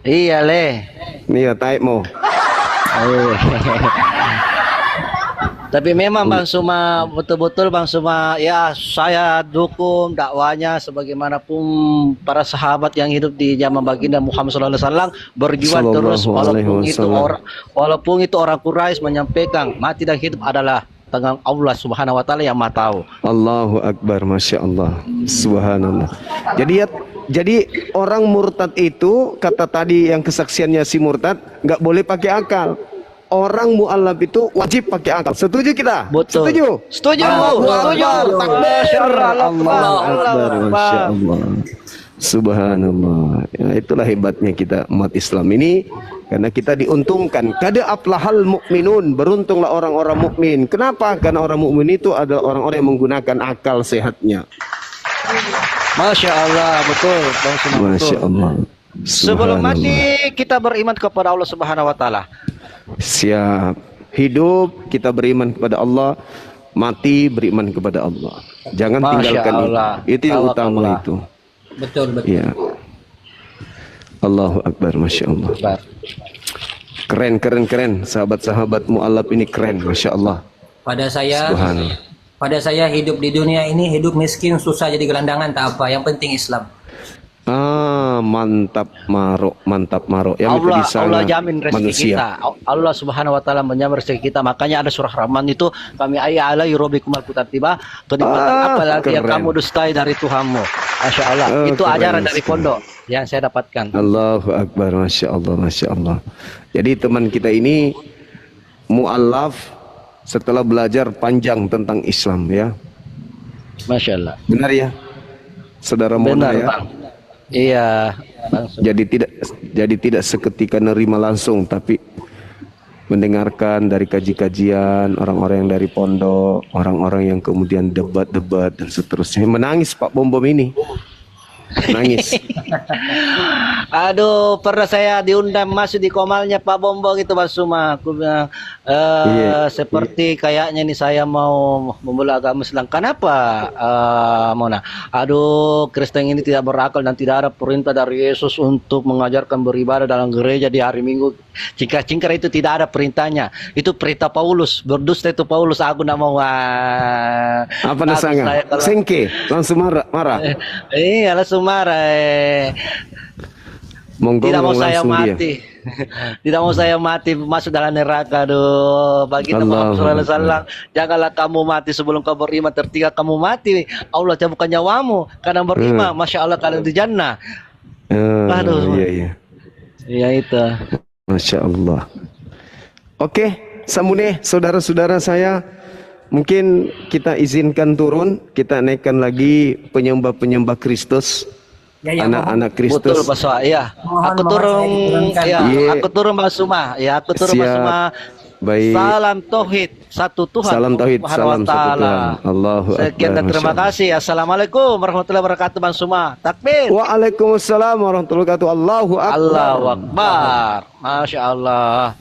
Iya, Le. Iya tay mo. Tapi memang Bang Suma betul-betul Bang Suma ya saya dukung dakwanya sebagaimanapun para sahabat yang hidup di zaman baginda Muhammad SAW berjuang terus walaupun itu orang Quraisy menyampaikan mati dan hidup adalah tangan Allah Subhanahu wa taala yang Maha tahu. Allahu Akbar, masya Allah, subhanallah. Jadi orang murtad itu kata tadi yang kesaksiannya si murtad nggak boleh pakai akal. Orang mu'allaf itu wajib pakai akal. Setuju kita? Betul. Setuju? Setuju. Setuju. Allahu Akbar, masya Allah. Subhanallah. Ya, itulah hebatnya kita umat Islam ini karena kita diuntungkan. Kada aflahal mukminun, beruntunglah orang-orang mukmin. Kenapa? Karena orang mukmin itu adalah orang-orang yang menggunakan akal sehatnya. Masya Allah, betul. Bang Suma, Masya betul. Allah. Sebelum Subhanallah. mati kita beriman kepada Allah Subhanahu wa taala. Siap. Hidup kita beriman kepada Allah, mati beriman kepada Allah. Jangan Masya tinggalkan Allah. itu yang utama Tawakallah. itu. Betul. Ya. Allahu Akbar, masya Allah. Keren. Sahabat-sahabat mu'allaf ini keren, masya Allah. Pada saya, Subhanallah. hidup di dunia ini hidup miskin, susah jadi gelandangan tak apa. Yang penting Islam. Mantap marok. Yang bisa Allah jamin rezeki manusia. kita. Allah Subhanahu wa taala menjamin rezeki kita. Makanya ada surah Rahman itu kami ala yurabikumal kutatiba kenikmatan apalagi yang keren. kamu dustai dari Tuhanmu. Masya Allah. Itu Keren ajaran dari sekali. pondok yang saya dapatkan. Allahu Akbar, masya Allah. Jadi teman kita ini mu'allaf setelah belajar panjang tentang Islam ya. Masya Allah. Benar ya, saudara Mona Benar, ya. Bang. Iya, langsung. Jadi tidak seketika nerima langsung, tapi mendengarkan dari kajian orang-orang yang dari pondok, orang-orang yang kemudian debat dan seterusnya. Menangis Pak Bom ini. Nangis. Aduh, pernah saya diundang masuk di komalnya Pak Bombo gitu Mas Suma. Aku bilang, seperti kayaknya nih saya mau membela agama Islam. Kenapa, Mona? Aduh, Kristen ini tidak berakal dan tidak ada perintah dari Yesus untuk mengajarkan beribadah dalam gereja di hari Minggu. Cingkar-cingkar itu tidak ada perintahnya. Itu perintah Paulus. Berdusta itu Paulus. Aku tidak mau. Apa nasanga? Sengke, langsung marah. Iya, langsung marah. Monggo Tidak mau saya langsung dia. mati. Tidak mau saya mati masuk dalam neraka. Aduh, bagi Muhammad sallallahu alaihi wasallam, janganlah kamu mati sebelum kamu beriman. Tertinggal kamu mati, Allah cabutkan nyawamu karena beriman. Masya Allah kalian di jannah. Aduh. Iya, iya. Ya itu. Masya Allah. Oke, Samune, saudara-saudara saya, mungkin kita izinkan turun, kita naikkan lagi penyembah-penyembah Kristus, anak-anak Kristus. Betul Pak Soa, ya. Aku Mohon turun, saya diturunkan. ya. Iya. Aku turun Pak Suma, ya. Aku turun Pak Siap. Suma. Baik. Salam tauhid, satu Tuhan. Salam tauhid, Subhanahu wa salam satu ta'ala. Tuhan. Allahu Sekian Akbar, dan terima Masya Allah. kasih. Assalamualaikum warahmatullahi wabarakatuh Bang Suma. Takbir. Waalaikumsalam warahmatullahi wabarakatuh. Allahu Akbar. Allahu Akbar. Masya Allah.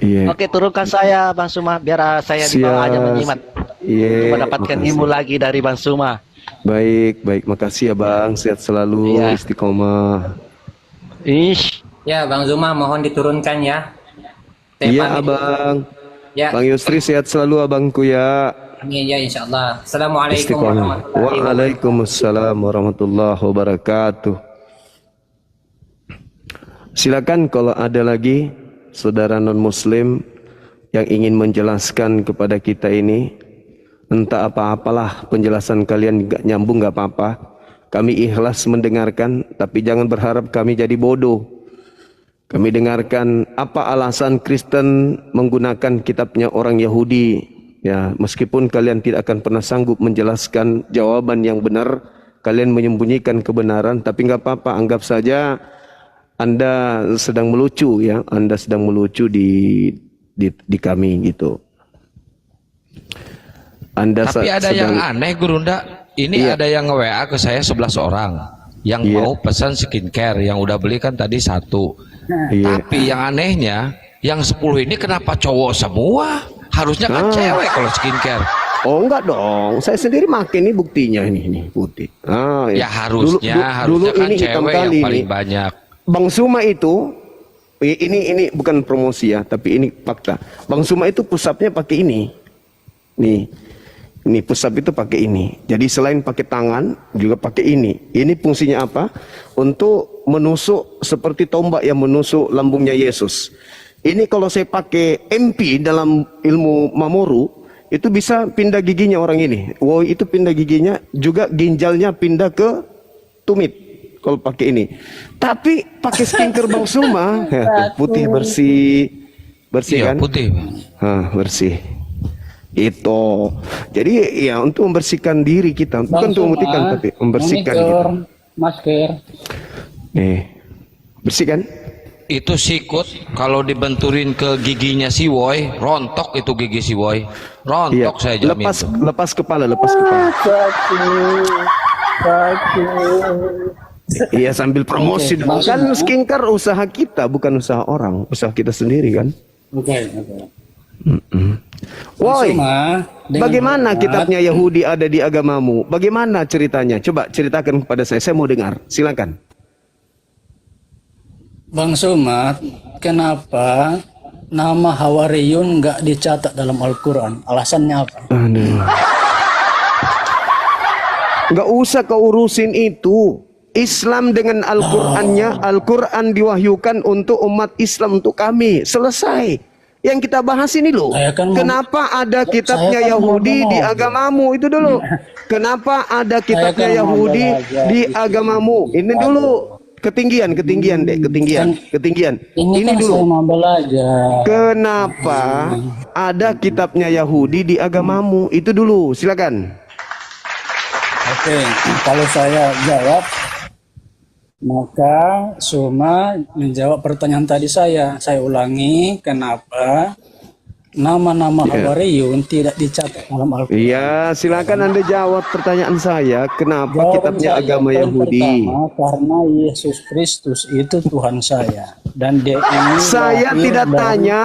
Iya. Oke, turunkan saya Bang Suma biar saya di bawah aja menyimak. Iya. Mendapatkan makasih. ilmu lagi dari Bang Suma. Baik, baik. Makasih ya Bang. Sehat selalu, Iya. istiqomah. Ish. Ya, Bang Zuma mohon diturunkan ya. Saya Iya pamit. Abang. Ya. Bang Yusri sehat selalu abangku ya. Amin ya insyaallah. Assalamualaikum Istiqomah. warahmatullahi wabarakatuh. Waalaikumsalam warahmatullahi wabarakatuh. Silakan kalau ada lagi saudara non muslim yang ingin menjelaskan kepada kita ini, entah apa-apalah penjelasan kalian gak nyambung gak apa-apa. Kami ikhlas mendengarkan, tapi jangan berharap kami jadi bodoh. Kami dengarkan apa alasan Kristen menggunakan kitabnya orang Yahudi. Ya, meskipun kalian tidak akan pernah sanggup menjelaskan jawaban yang benar, kalian menyembunyikan kebenaran, tapi nggak apa-apa, anggap saja Anda sedang melucu ya, Anda sedang melucu di kami gitu. Anda Tapi ada yang aneh Gurunda, ini Iya. ada yang nge-WA ke saya 11 orang yang Iya. mau pesan skincare, yang udah beli kan tadi 1. Iya. Tapi yang anehnya, yang 10 ini kenapa cowok semua? Harusnya kan cewek kalau skincare. Oh enggak dong, saya sendiri makin ini buktinya ini putih. Ya harusnya dulu kan ini hitam cewek yang kali paling ini. banyak. Bang Suma itu ini bukan promosi ya, tapi ini fakta. Bang Suma itu pusapnya pakai ini. Ini pusap itu pakai ini. Jadi selain pakai tangan juga pakai ini. Ini fungsinya apa? Untuk menusuk seperti tombak yang menusuk lambungnya Yesus. Ini kalau saya pakai MP dalam ilmu Mamoru, itu bisa pindah giginya orang ini. Wow, itu pindah giginya, juga ginjalnya pindah ke tumit kalau pakai ini. Tapi pakai skincare Bang Suma, ya, putih bersih Iya, kan? putih. Bersih. Itu. Jadi ya untuk membersihkan diri kita, bukan untuk memutihkan tapi membersihkan kita. Masker. Nih. Bersihkan? Itu sikut kalau dibenturin ke giginya si Woy, rontok itu gigi si Woy. Rontok saya jamin. Lepas kepala, lepas kepala. Iya sambil promosi dong. Kan skincare usaha kita, bukan usaha orang, usaha kita sendiri kan. Oke. Woi, Cuma, dengan bagaimana hormat, kitabnya Yahudi ada di agamamu? Bagaimana ceritanya? Coba ceritakan kepada saya mau dengar. Silakan. Bang Sumat, kenapa nama Hawariyun nggak dicatat dalam Al-Quran? Alasannya apa? Aduh. Nggak usah kau urusin itu. Islam dengan Al-Qur'annya, Al-Qur'an diwahyukan untuk umat Islam, untuk kami. Selesai. Yang kita bahas ini loh. Saya kan Kenapa ada kitabnya saya kan Yahudi mau di ngomong. agamamu itu dulu? Kenapa ada kitabnya kan mau Yahudi belajar. di agamamu? Ini dulu. Ketinggian dek, ketinggian. Ini kan dulu. saya mau belajar. Kenapa ada kitabnya Yahudi di agamamu? Itu dulu, silakan. Oke, kalau saya jawab, maka Suma menjawab pertanyaan tadi saya. Saya ulangi, kenapa nama-nama Hawariyun tidak dicatat dalam Al-Quran? Iya, silakan Anda jawab pertanyaan saya. Kenapa Jawaban kitabnya saya, agama poin Yahudi? pertama, karena Yesus Kristus itu Tuhan saya. Dan dia ini Saya lahir tidak dari- tanya,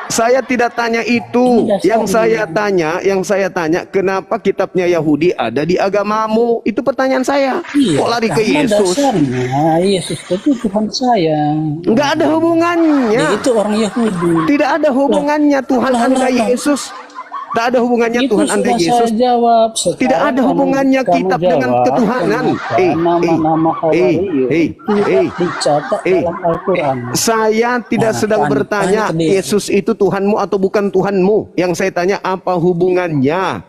saya tidak tanya itu. Ini Yang saya tanya, kenapa kitabnya Yahudi ada di agamamu? Itu pertanyaan saya. Iya, Kok lari ke karena Yesus? dasarnya Yesus itu Tuhan saya. Enggak ada hubungannya. Dia itu orang Yahudi. Tidak ada hubungannya Tuhan Lah, Anda kenapa? Yesus. Tak ada hubungannya Itu Tuhan Anda sudah Yesus. saya jawab. Sekarang Tidak ada hubungannya kamu kitab dengan jawab ketuhanan. kenapa nama-nama Hawariyo tidak dicatat dalam Al-Quran. Saya tidak Nah, sedang tanya bertanya ke dia. Yesus itu Tuhanmu atau bukan Tuhanmu. Yang saya tanya apa hubungannya?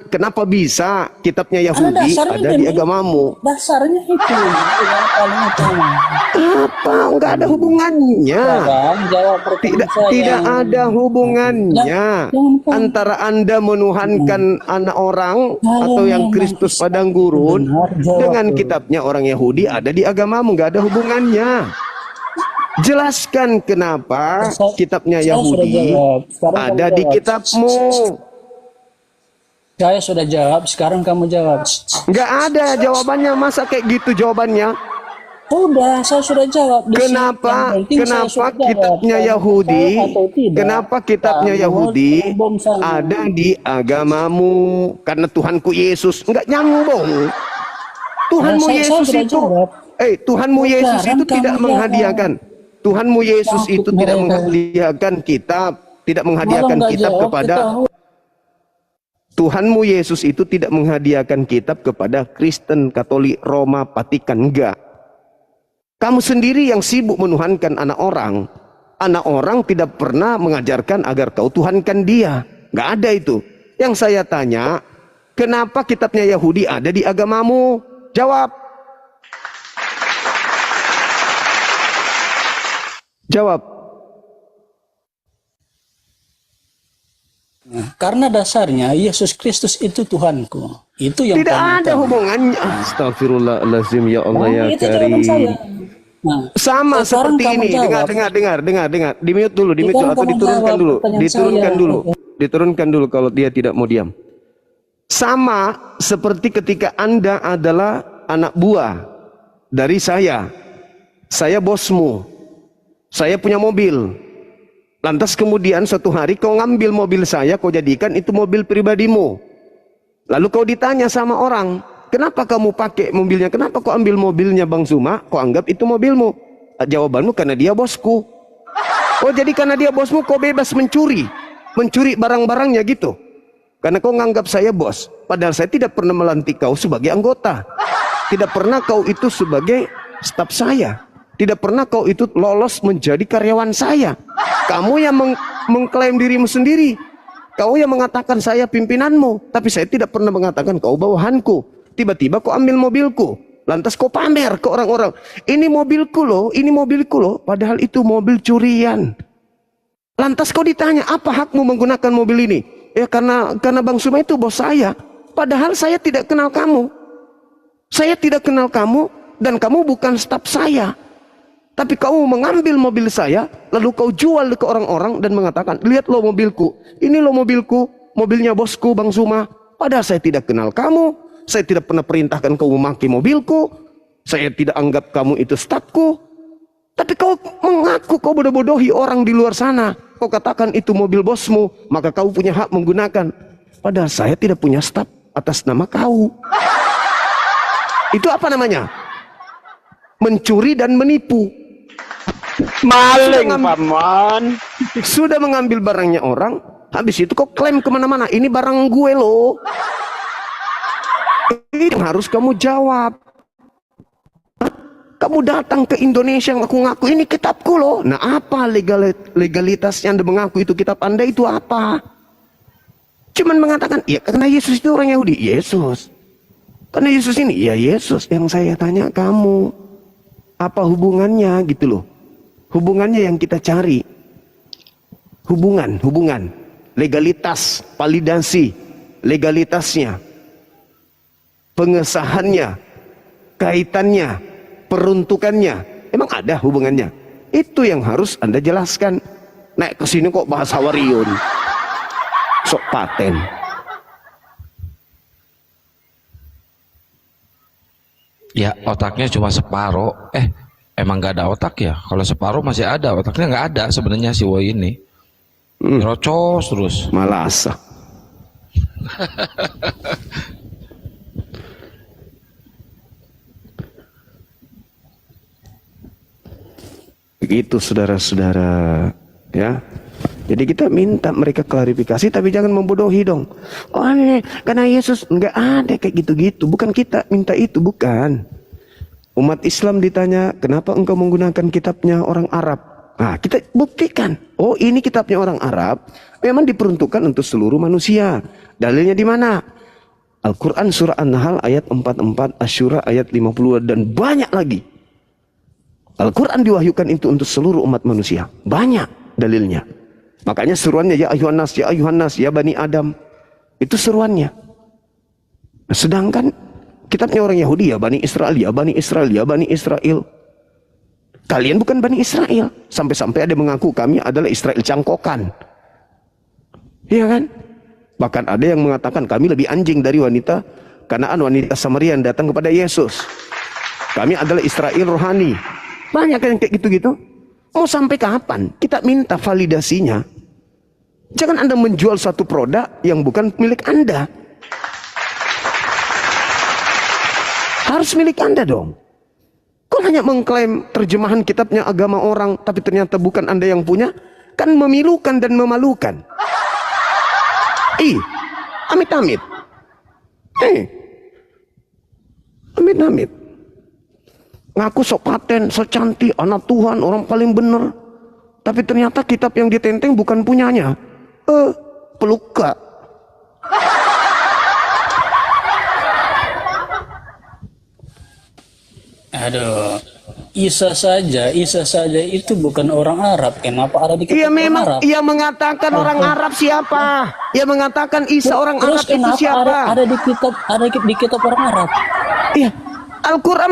Kenapa bisa kitabnya Yahudi dasarnya ada di memang agamamu? dasarnya itu yang paling utama. Apa? Enggak ada hubungannya. Sekarang jawab pertanyaan saya. Tidak ada hubungannya Jangan. antara Anda menuhankan anak orang Kalau atau yang memang Kristus Islam padang gurun benar, jawab dengan dulu. kitabnya orang Yahudi ada di agamamu. Enggak ada hubungannya. Jelaskan kenapa kitabnya Saya sudah Yahudi jawab. Sekarang ada kamu di jawab. kitabmu. Saya sudah jawab, sekarang kamu jawab. Enggak ada jawabannya. Masa kayak gitu jawabannya? Sudah, saya sudah jawab. Di sini Kenapa yang penting saya kenapa sudah jawab. kitabnya Kamu Yahudi percaya atau tidak, kenapa kitabnya kamu Yahudi sombong sana. ada di agamamu? Karena Tuhanku Yesus enggak nyambung. Tuhanmu Nah, saya Yesus sudah itu jawab. Tuhanmu Yesus Sekarang itu tidak kamu menghadiahkan. Tuhanmu Yesus Takut itu tidak mereka. menghadiahkan kitab, tidak Kalau menghadiahkan nggak kitab jawab, kepada ketahui. Tuhanmu Yesus itu tidak menghadiahkan kitab kepada Kristen, Katolik, Roma, Vatikan, enggak. Kamu sendiri yang sibuk menuhankan anak orang. Anak orang tidak pernah mengajarkan agar kau tuhankan dia. Enggak ada itu. Yang saya tanya, kenapa kitabnya Yahudi ada di agamamu? Jawab. Jawab. Karena dasarnya Yesus Kristus itu Tuhanku. Itu yang Tidak paling ada utama. hubungannya. Astagfirullahalazim ya Allah ya Itu jawaban saya. Karim. Nah, Sama sekarang seperti kamu ini. jawab. Dengar. Di mute dulu, Sekarang atau kamu diturunkan jawab dulu. pertanyaan Diturunkan saya. dulu. Diturunkan dulu kalau dia tidak mau diam. Sama seperti ketika Anda adalah anak buah dari saya. Saya bosmu. Saya punya mobil. Lantas kemudian suatu hari kau ngambil mobil saya, kau jadikan itu mobil pribadimu. Lalu kau ditanya sama orang, kenapa kamu pakai mobilnya? Kenapa kau ambil mobilnya Bang Suma? Kau anggap itu mobilmu? Jawabanmu karena dia bosku. Oh jadi karena dia bosmu kau bebas mencuri barang-barangnya gitu. Karena kau nganggap saya bos. Padahal saya tidak pernah melantik kau sebagai anggota. Tidak pernah kau itu sebagai staf saya. Tidak pernah kau itu lolos menjadi karyawan saya. Kamu yang mengklaim dirimu sendiri. Kau yang mengatakan saya pimpinanmu. Tapi saya tidak pernah mengatakan kau bawahanku. Tiba-tiba kau ambil mobilku. Lantas kau pamer ke orang-orang. Ini mobilku loh. Padahal itu mobil curian. Lantas kau ditanya, apa hakmu menggunakan mobil ini? Ya karena Bang Suma itu bos saya. Padahal saya tidak kenal kamu. Saya tidak kenal kamu. Dan kamu bukan staf saya. Tapi kamu mengambil mobil saya, lalu kau jual ke orang-orang dan mengatakan, lihat lo mobilku, ini lo mobilku, mobilnya bosku Bang Suma. Padahal saya tidak kenal kamu, saya tidak pernah perintahkan kamu memakai mobilku, saya tidak anggap kamu itu stafku. Tapi kau mengaku kau bodoh-bodohi orang di luar sana. Kau katakan itu mobil bosmu, maka kau punya hak menggunakan. Padahal saya tidak punya staf atas nama kau. Itu apa namanya? Mencuri dan menipu. Maling, paman. Sudah mengambil barangnya orang, habis itu kau klaim kemana-mana, ini barang gue loh. Ini yang harus kamu jawab. Kamu datang ke Indonesia ngaku-ngaku ini kitabku loh. Nah apa legalitasnya Anda mengaku itu kitab Anda itu apa? Cuman mengatakan, ya karena Yesus itu orang Yahudi. Yesus. Karena Yesus ini, ya Yesus. Yang saya tanya kamu, apa hubungannya gitu loh. Hubungannya yang kita cari. Hubungan. Legalitas, validasi, legalitasnya. Pengesahannya, kaitannya, peruntukannya. Emang ada hubungannya? Itu yang harus Anda jelaskan. Naik ke sini kok bahas Hawariun. Sok paten. Ya otaknya cuma separoh. Emang gak ada otak ya? Kalau separuh masih ada, otaknya nggak ada sebenarnya si Woi ini. Rocos terus. Malas. Begitu saudara-saudara, ya. Jadi kita minta mereka klarifikasi, tapi jangan membodohi dong. Oh ini karena Yesus, nggak ada kayak gitu-gitu. Bukan kita minta itu, bukan. Umat Islam ditanya, kenapa engkau menggunakan kitabnya orang Arab? Nah, kita buktikan. Oh ini kitabnya orang Arab, memang diperuntukkan untuk seluruh manusia. Dalilnya di mana? Al-Quran surah An-Nahl ayat 44, Asy-Syura ayat 50, dan banyak lagi. Al-Quran diwahyukan itu untuk seluruh umat manusia. Banyak dalilnya. Makanya seruannya ya ayuhan nas, ya bani Adam. Itu seruannya. Sedangkan kitabnya orang Yahudi, ya bani Israel, ya bani Israel, ya bani Israel. Kalian bukan bani Israel. Sampai-sampai ada mengaku kami adalah Israel cangkokan. Iya kan? Bahkan ada yang mengatakan kami lebih anjing dari wanita Kanaan, wanita Samaria yang datang kepada Yesus. Kami adalah Israel rohani. Banyak yang kayak gitu-gitu. Mau sampai kapan? Kita minta validasinya. Jangan Anda menjual satu produk yang bukan milik Anda. Harus milik Anda dong. Kok hanya mengklaim terjemahan kitabnya agama orang, tapi ternyata bukan Anda yang punya? Kan memilukan dan memalukan. Amit-amit. Amit-amit. Ngaku sok paten, sok cantik, anak Tuhan, orang paling benar. Tapi ternyata kitab yang ditenteng bukan punyanya. Peluka. Aduh, Isa saja itu bukan orang Arab. Kenapa ada di kitab Iya orang memang, Arab? ia mengatakan orang Arab siapa? Ia mengatakan Isa orang Terus Arab itu kenapa siapa? ada di kitab orang Arab? Iya. Al-Quran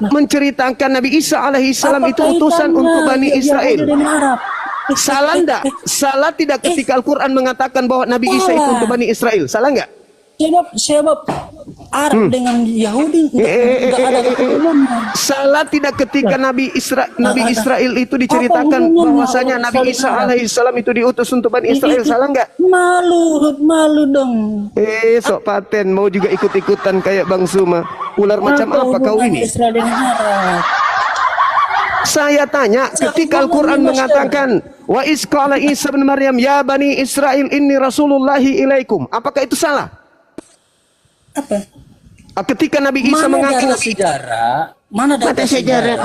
menceritakan Nabi Isa alaihissalam itu Apa utusan kaitannya untuk Bani Yahudi Israel. dengan Arab? Salah enggak? Salah tidak ketika Al-Quran mengatakan bahwa Nabi Isa itu untuk Bani Israel? Salah enggak? Sebab Arab dengan Yahudi nggak ada hubungannya. Salah tidak ketika Nabi Israel itu diceritakan bahwasanya Nabi Isa alaihissalam itu diutus untuk Bani Israel? Salah enggak? Malu dong. Sok paten mau juga ikut-ikutan kayak Bang Suma. Ular macam apa kau ini? Israel dengan Arab. Saya tanya, ketika Al-Quran mengatakan wa isqala Isa bin Maryam ya bani Israel inni rasulullahi ilaikum, apakah itu salah? Apa? Ketika Nabi Isa mengaku Mana data sejarah?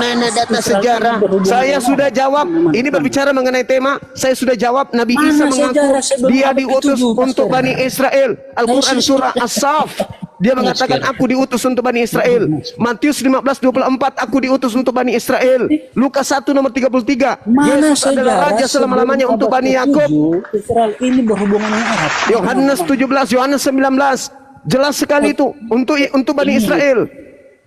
Saya sudah jawab. Ini berbicara mengenai tema. Saya sudah jawab. Nabi Isa mengaku dia diutus untuk Bani Israel. Al-Quran surah As-Saff, dia mengatakan aku diutus untuk Bani Israel. Matius 15:24 aku diutus untuk Bani Israel. Lukas 1 nomor 33 Yesus adalah raja selama-lamanya untuk Bani Yakub. Israel ini berhubungan dengan Arab. Yohanes 17, Yohanes 19 jelas sekali itu untuk Bani Israel.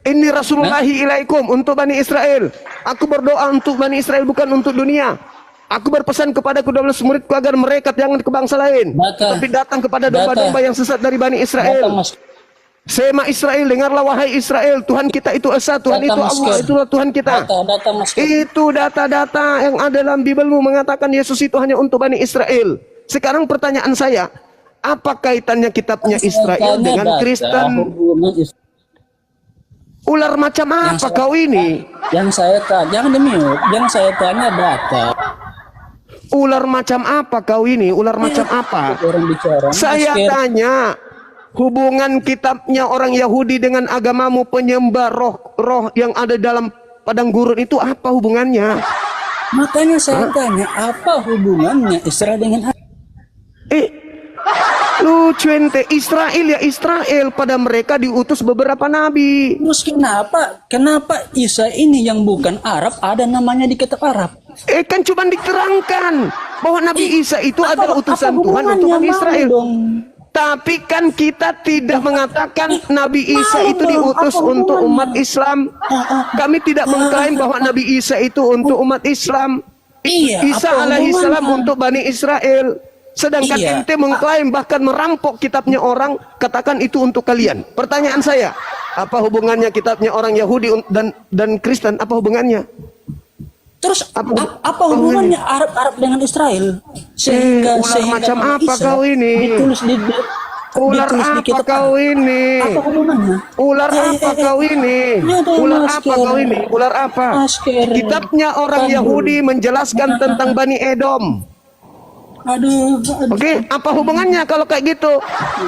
Ini Rasulullahi ilaikum, untuk Bani Israel. Aku berdoa untuk Bani Israel, bukan untuk dunia. Aku berpesan kepada kedua belas muridku agar mereka jangan ke bangsa lain, tapi datang kepada domba-domba yang sesat dari Bani Israel. Sema Israel, dengarlah wahai Israel, Tuhan kita itu esa, Tuhan itu Allah, itulah Tuhan kita. Itu data-data yang ada dalam Bibelmu mengatakan Yesus itu hanya untuk Bani Israel. Sekarang pertanyaan saya, apa kaitannya kitabnya Israel dengan Kristen? Ular macam apa kau ini? Yang saya tanya, yang saya tanya data. Ular macam apa kau ini? Ular macam apa? Saya tanya, hubungan kitabnya orang Yahudi dengan agamamu penyembah roh yang ada dalam padang gurun itu apa hubungannya? Makanya saya tanya, apa hubungannya Israel dengan lucu ente. Israel ya Israel, pada mereka diutus beberapa nabi. Terus kenapa Isa ini yang bukan Arab ada namanya di kitab Arab? Kan cuma diterangkan bahwa Nabi Isa itu adalah utusan Tuhan untuk Bani Israel. Tapi kan kita tidak mengatakan Nabi Isa itu diutus untuk umat Islam. Kami tidak mengklaim bahwa Nabi Isa itu untuk umat Islam. Isa alaihissalam untuk Bani Israel. Sedangkan ente mengklaim bahkan merampok kitabnya orang, katakan itu untuk kalian. Pertanyaan saya, apa hubungannya kitabnya orang Yahudi dan Kristen? Apa hubungannya? Terus apa hubungannya Arab dengan Israel? Sehingga macam apa kau ini? Ditulis di Ular apa kau ini? Apa hubungannya? Ular apa kau ini? Ular apa kau ini? Ular apa? Kitabnya orang Yahudi menjelaskan tentang Bani Edom. Aduh. Oke, apa hubungannya kalau kayak gitu?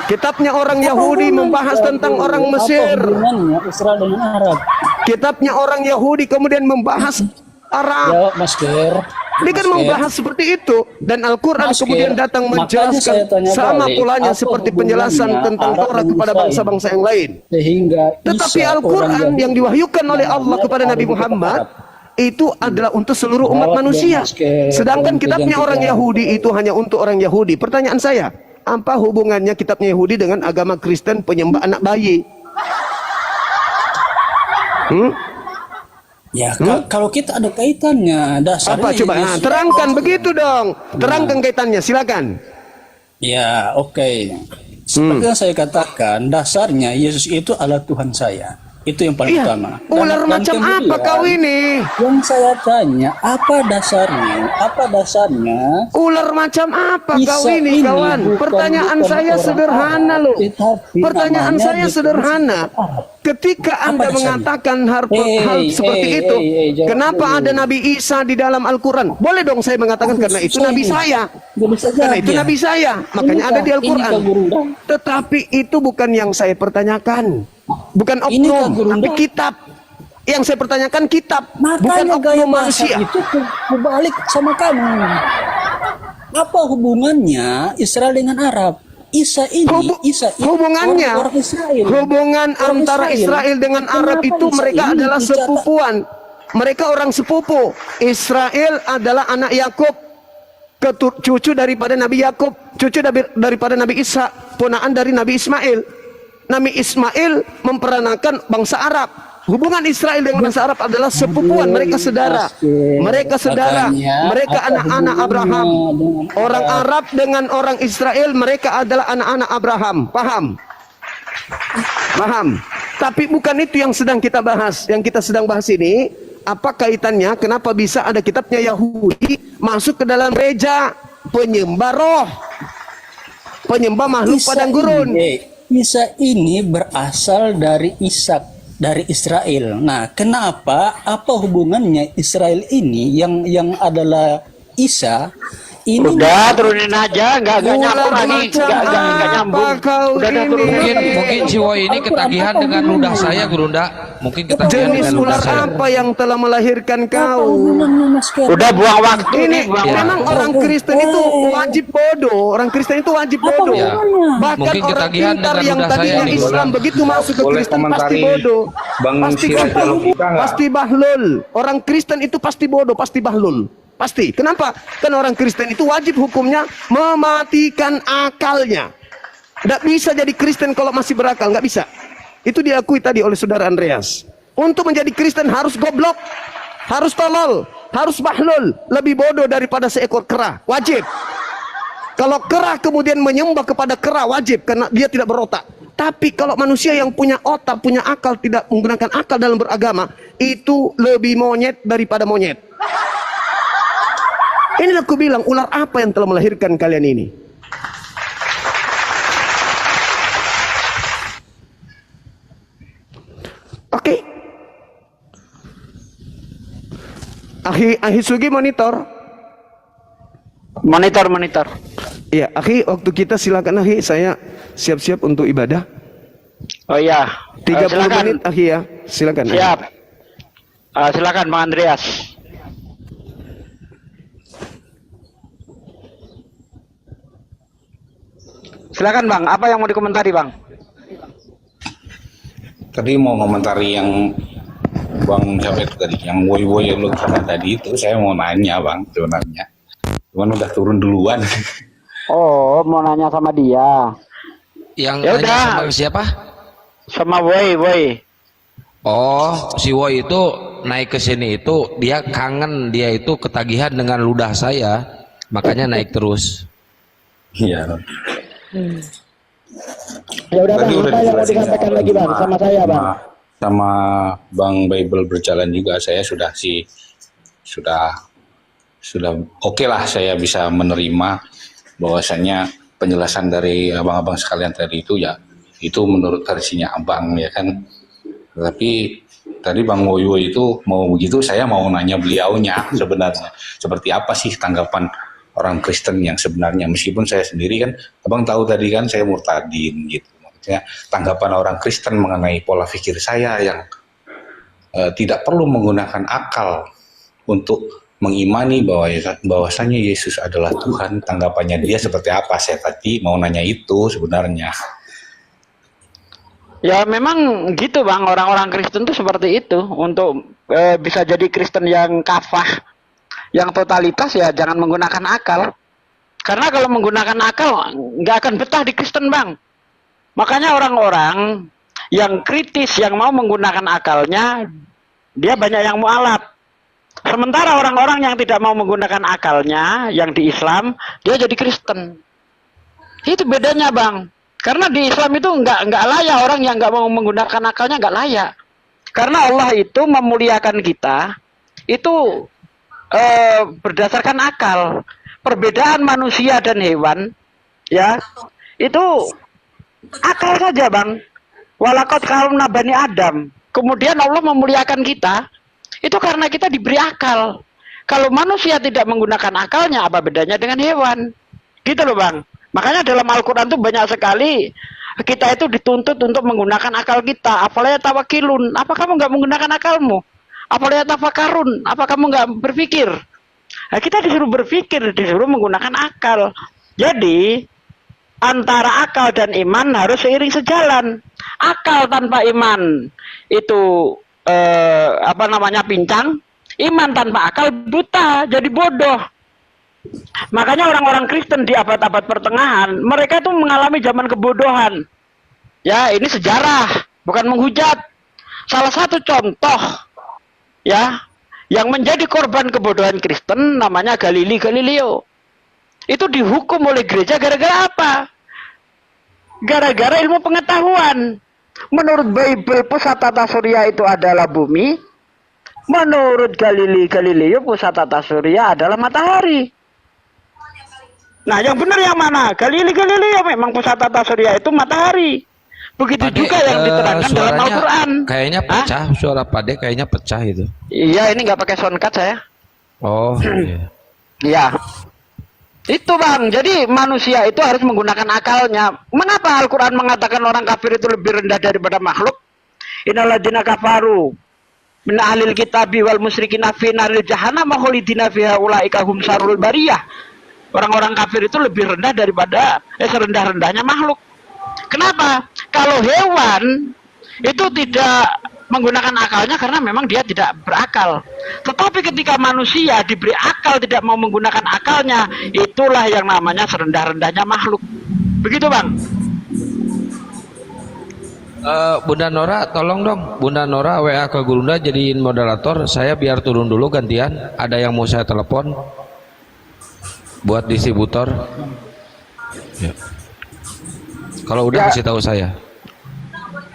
Kitabnya orang Yahudi membahas tentang orang Mesir. Apa hubungannya Israel dengan Arab? Kitabnya orang Yahudi kemudian membahas Arab. Jawab Mas Ger. Dia kan membahas seperti itu, dan Al-Quran Mas kemudian Ger, datang makanya saya menjelaskan tanya sama balik, polanya apa seperti hubungannya penjelasan tentang Arab Torah dengan kepada Israel? bangsa-bangsa yang lain. Sehingga Tetapi Isa, orang Al-Quran Yahudi, yang diwahyukan oleh Allah namanya kepada ada Nabi di kitab Muhammad Arab. itu adalah untuk seluruh umat Jawab dong, manusia. Mas Ger. Sedangkan Tolong kitabnya orang digantikan. Yahudi itu hanya untuk orang Yahudi. Pertanyaan saya, apa hubungannya kitabnya Yahudi dengan agama Kristen penyembah anak bayi? Ya, kalau kita ada kaitannya, dasarnya Apa coba? Nah, Yesus. terangkan begitu dong. Terangkan kaitannya, silakan. Ya, oke. Seperti yang saya katakan, dasarnya Yesus itu adalah Tuhan saya. Itu yang paling Iya, utama. ular macam apa kau ini? Yang saya tanya, apa dasarnya? Apa dasarnya? Ular macam apa kau Isa ini, ini kawan? Pertanyaan bukan saya orang sederhana Arab, loh. tetapi Pertanyaan namanya saya ditulis sederhana. Arab. Ketika Anda dasarnya? mengatakan hal seperti hey, itu, jawab kenapa dulu. ada Nabi Isa di dalam Al-Quran? Boleh dong saya mengatakan karena itu Nabi saya. Gak bisa Karena jadi itu ya. Nabi saya, makanya Ini ada di kah- Al-Quran. ini kah Gurunda? Tetapi itu bukan yang saya pertanyakan. Bukan Ini kah oknum, Gurunda? tapi kitab. Yang saya pertanyakan kitab, bukan Makanya gaya oknum bahasa manusia. itu kebalik sama kamu. Apa hubungannya Israel dengan Arab? Isa ini, Isa ini Hubungannya, orang Israel. hubungan Orang antara Israel dengan Arab Kenapa itu Isa mereka ini adalah dicatat- sepupuan. Mereka orang sepupu. Israel adalah anak Yakub, cucu daripada Nabi Yakub, cucu daripada Nabi Isa, ponaan dari Nabi Ismail. Nabi Ismail memperanakan bangsa Arab. Hubungan Israel dengan bangsa Arab adalah sepupuan, mereka saudara. Mereka saudara, Makanya, mereka apa anak-anak hubungannya Abraham. dengan Orang Arab? Arab dengan orang Israel, mereka adalah anak-anak Abraham. Paham? Paham. Tapi bukan itu yang sedang kita bahas. Yang kita sedang bahas ini, apa kaitannya? Kenapa bisa ada kitabnya Yahudi masuk ke dalam gereja penyembah roh, penyembah makhluk Isa padang gurun? Isa ini berasal dari Ishak, dari Israel. Nah, kenapa? Apa hubungannya Israel ini yang adalah Isa ini? Udah turunin aja, nggak nyambung Ular lagi, macam nggak nyambung. apa kau Udah ini? Mungkin si Woi ini ketagihan dengan ludah saya, Gurunda. Mungkin ketagihan Jenis dengan ludah ular saya. apa yang telah melahirkan Apa kau? hubungannya, Mas Ker? Udah buang waktu Ini nih, buang memang waktu. orang Kristen itu wajib bodoh. Orang Kristen itu wajib Apa bodoh. hubungannya? Bahkan Mungkin orang ketagihan pintar dengan yang ludah saya tadinya nih, Islam Gurunda. begitu masuk ke Boleh Kristen pasti komentari bodoh. Bang Pasti Siraj goblok. Logika nggak? Pasti bahlul. Orang Kristen itu pasti bodoh, pasti bahlul. Pasti. Kenapa? Kan orang Kristen itu wajib hukumnya mematikan akalnya. Tidak bisa jadi Kristen kalau masih berakal, nggak bisa. Itu diakui tadi oleh saudara Andreas. Untuk menjadi Kristen harus goblok, harus tolol, harus bahlul, lebih bodoh daripada seekor kera. Wajib. Kalau kera kemudian menyembah kepada kera, wajib karena dia tidak berotak. Tapi kalau manusia yang punya otak, punya akal, tidak menggunakan akal dalam beragama, itu lebih monyet daripada monyet. Inilah aku bilang, ular apa yang telah melahirkan kalian ini? Oke. Ahi Sugi monitor. Monitor. Ya, Ahi, waktu kita silakan Ahi, saya siap-siap untuk ibadah. Oh iya. 30 Silakan. menit Ahi ya. Silakan. Ahi. Siap. Silakan Bang Andreas. Silakan Bang, apa yang mau dikomentari Bang? Tadi mau komentari yang Bang siapa itu tadi, yang woi yang lu kata tadi itu, saya mau nanya Bang sebenarnya. Cuman udah turun duluan. Oh, mau nanya sama dia. Yang Ya nanya udah. sama siapa? Sama Boy. Oh, si Woi itu naik ke sini itu dia kangen, dia itu ketagihan dengan ludah saya, makanya naik terus. Iya. Ya udah Tadi Bang, udah apa yang mau dijelasin dikatakan lagi Bang? Sama saya Bang. Sama Bang Bible berjalan juga, saya sudah oke lah, saya bisa menerima bahwasanya penjelasan dari abang-abang sekalian tadi itu ya itu menurut versinya abang ya kan. Tapi tadi Bang Woyo itu mau begitu, saya mau nanya beliaunya sebenarnya seperti apa sih tanggapan orang Kristen yang sebenarnya, meskipun saya sendiri kan, abang tahu tadi kan saya murtadin gitu. Maksudnya tanggapan orang Kristen mengenai pola pikir saya yang tidak perlu menggunakan akal untuk mengimani bahwasanya Yesus adalah Tuhan. Tanggapannya dia seperti apa? Saya tadi mau nanya itu sebenarnya. Ya memang gitu bang, orang-orang Kristen tuh seperti itu. Untuk bisa jadi Kristen yang kafah, yang totalitas, ya jangan menggunakan akal. Karena kalau menggunakan akal nggak akan betah di Kristen bang. Makanya orang-orang yang kritis, yang mau menggunakan akalnya, dia banyak yang mualaf. Sementara orang-orang yang tidak mau menggunakan akalnya, yang di Islam, dia jadi Kristen. Itu bedanya bang. Karena di Islam itu nggak layak orang yang nggak mau menggunakan akalnya, nggak layak. Karena Allah itu memuliakan kita itu berdasarkan akal. Perbedaan manusia dan hewan, ya itu akal saja bang. Walaqad karramna bani Adam. Kemudian Allah memuliakan kita itu karena kita diberi akal. Kalau manusia tidak menggunakan akalnya, apa bedanya dengan hewan? Gitu loh bang. Makanya dalam Al-Quran itu banyak sekali kita itu dituntut untuk menggunakan akal kita. Afala yatawakilun, apa kamu nggak menggunakan akalmu? Afala yatafakarun, apa kamu nggak berpikir? Nah, kita disuruh berpikir, disuruh menggunakan akal. Jadi antara akal dan iman harus seiring sejalan. Akal tanpa iman itu pincang. Iman tanpa akal buta, jadi bodoh. Makanya orang-orang Kristen di abad-abad pertengahan, mereka itu mengalami zaman kebodohan. Ya, ini sejarah, bukan menghujat. Salah satu contoh, ya, yang menjadi korban kebodohan Kristen namanya Galileo. Itu dihukum oleh gereja gara-gara apa? Gara-gara ilmu pengetahuan. Menurut Bible, pusat tata surya itu adalah bumi. Menurut Galileo, pusat tata surya adalah matahari. Nah, yang benar yang mana? Galileo memang pusat tata surya itu matahari. Begitu Pade, juga yang diterangkan dalam Al-Quran. Kayaknya pecah, suara Pade kayaknya pecah itu. Iya, ini nggak pakai soundcard saya. Oh, iya. Iya. Itu bang, jadi manusia itu harus menggunakan akalnya. Mengapa Al-Quran mengatakan orang kafir itu lebih rendah daripada makhluk? Innalladzina kafaru min ahlil kitabi wal musyrikina fi naril jahannam khalidina fiha ulaika hum syarrul bariyah. Orang-orang kafir itu lebih rendah daripada serendah-rendahnya makhluk. Kenapa? Kalau hewan itu tidak menggunakan akalnya karena memang dia tidak berakal. Tetapi ketika manusia diberi akal tidak mau menggunakan akalnya, itulah yang namanya serendah-rendahnya makhluk. Begitu bang. Bunda Nora, tolong dong, Bunda Nora WA ke Gurunda jadiin moderator. Saya biar turun dulu gantian. Ada yang mau saya telepon buat distributor. Ya. Kalau udah kasih tahu saya.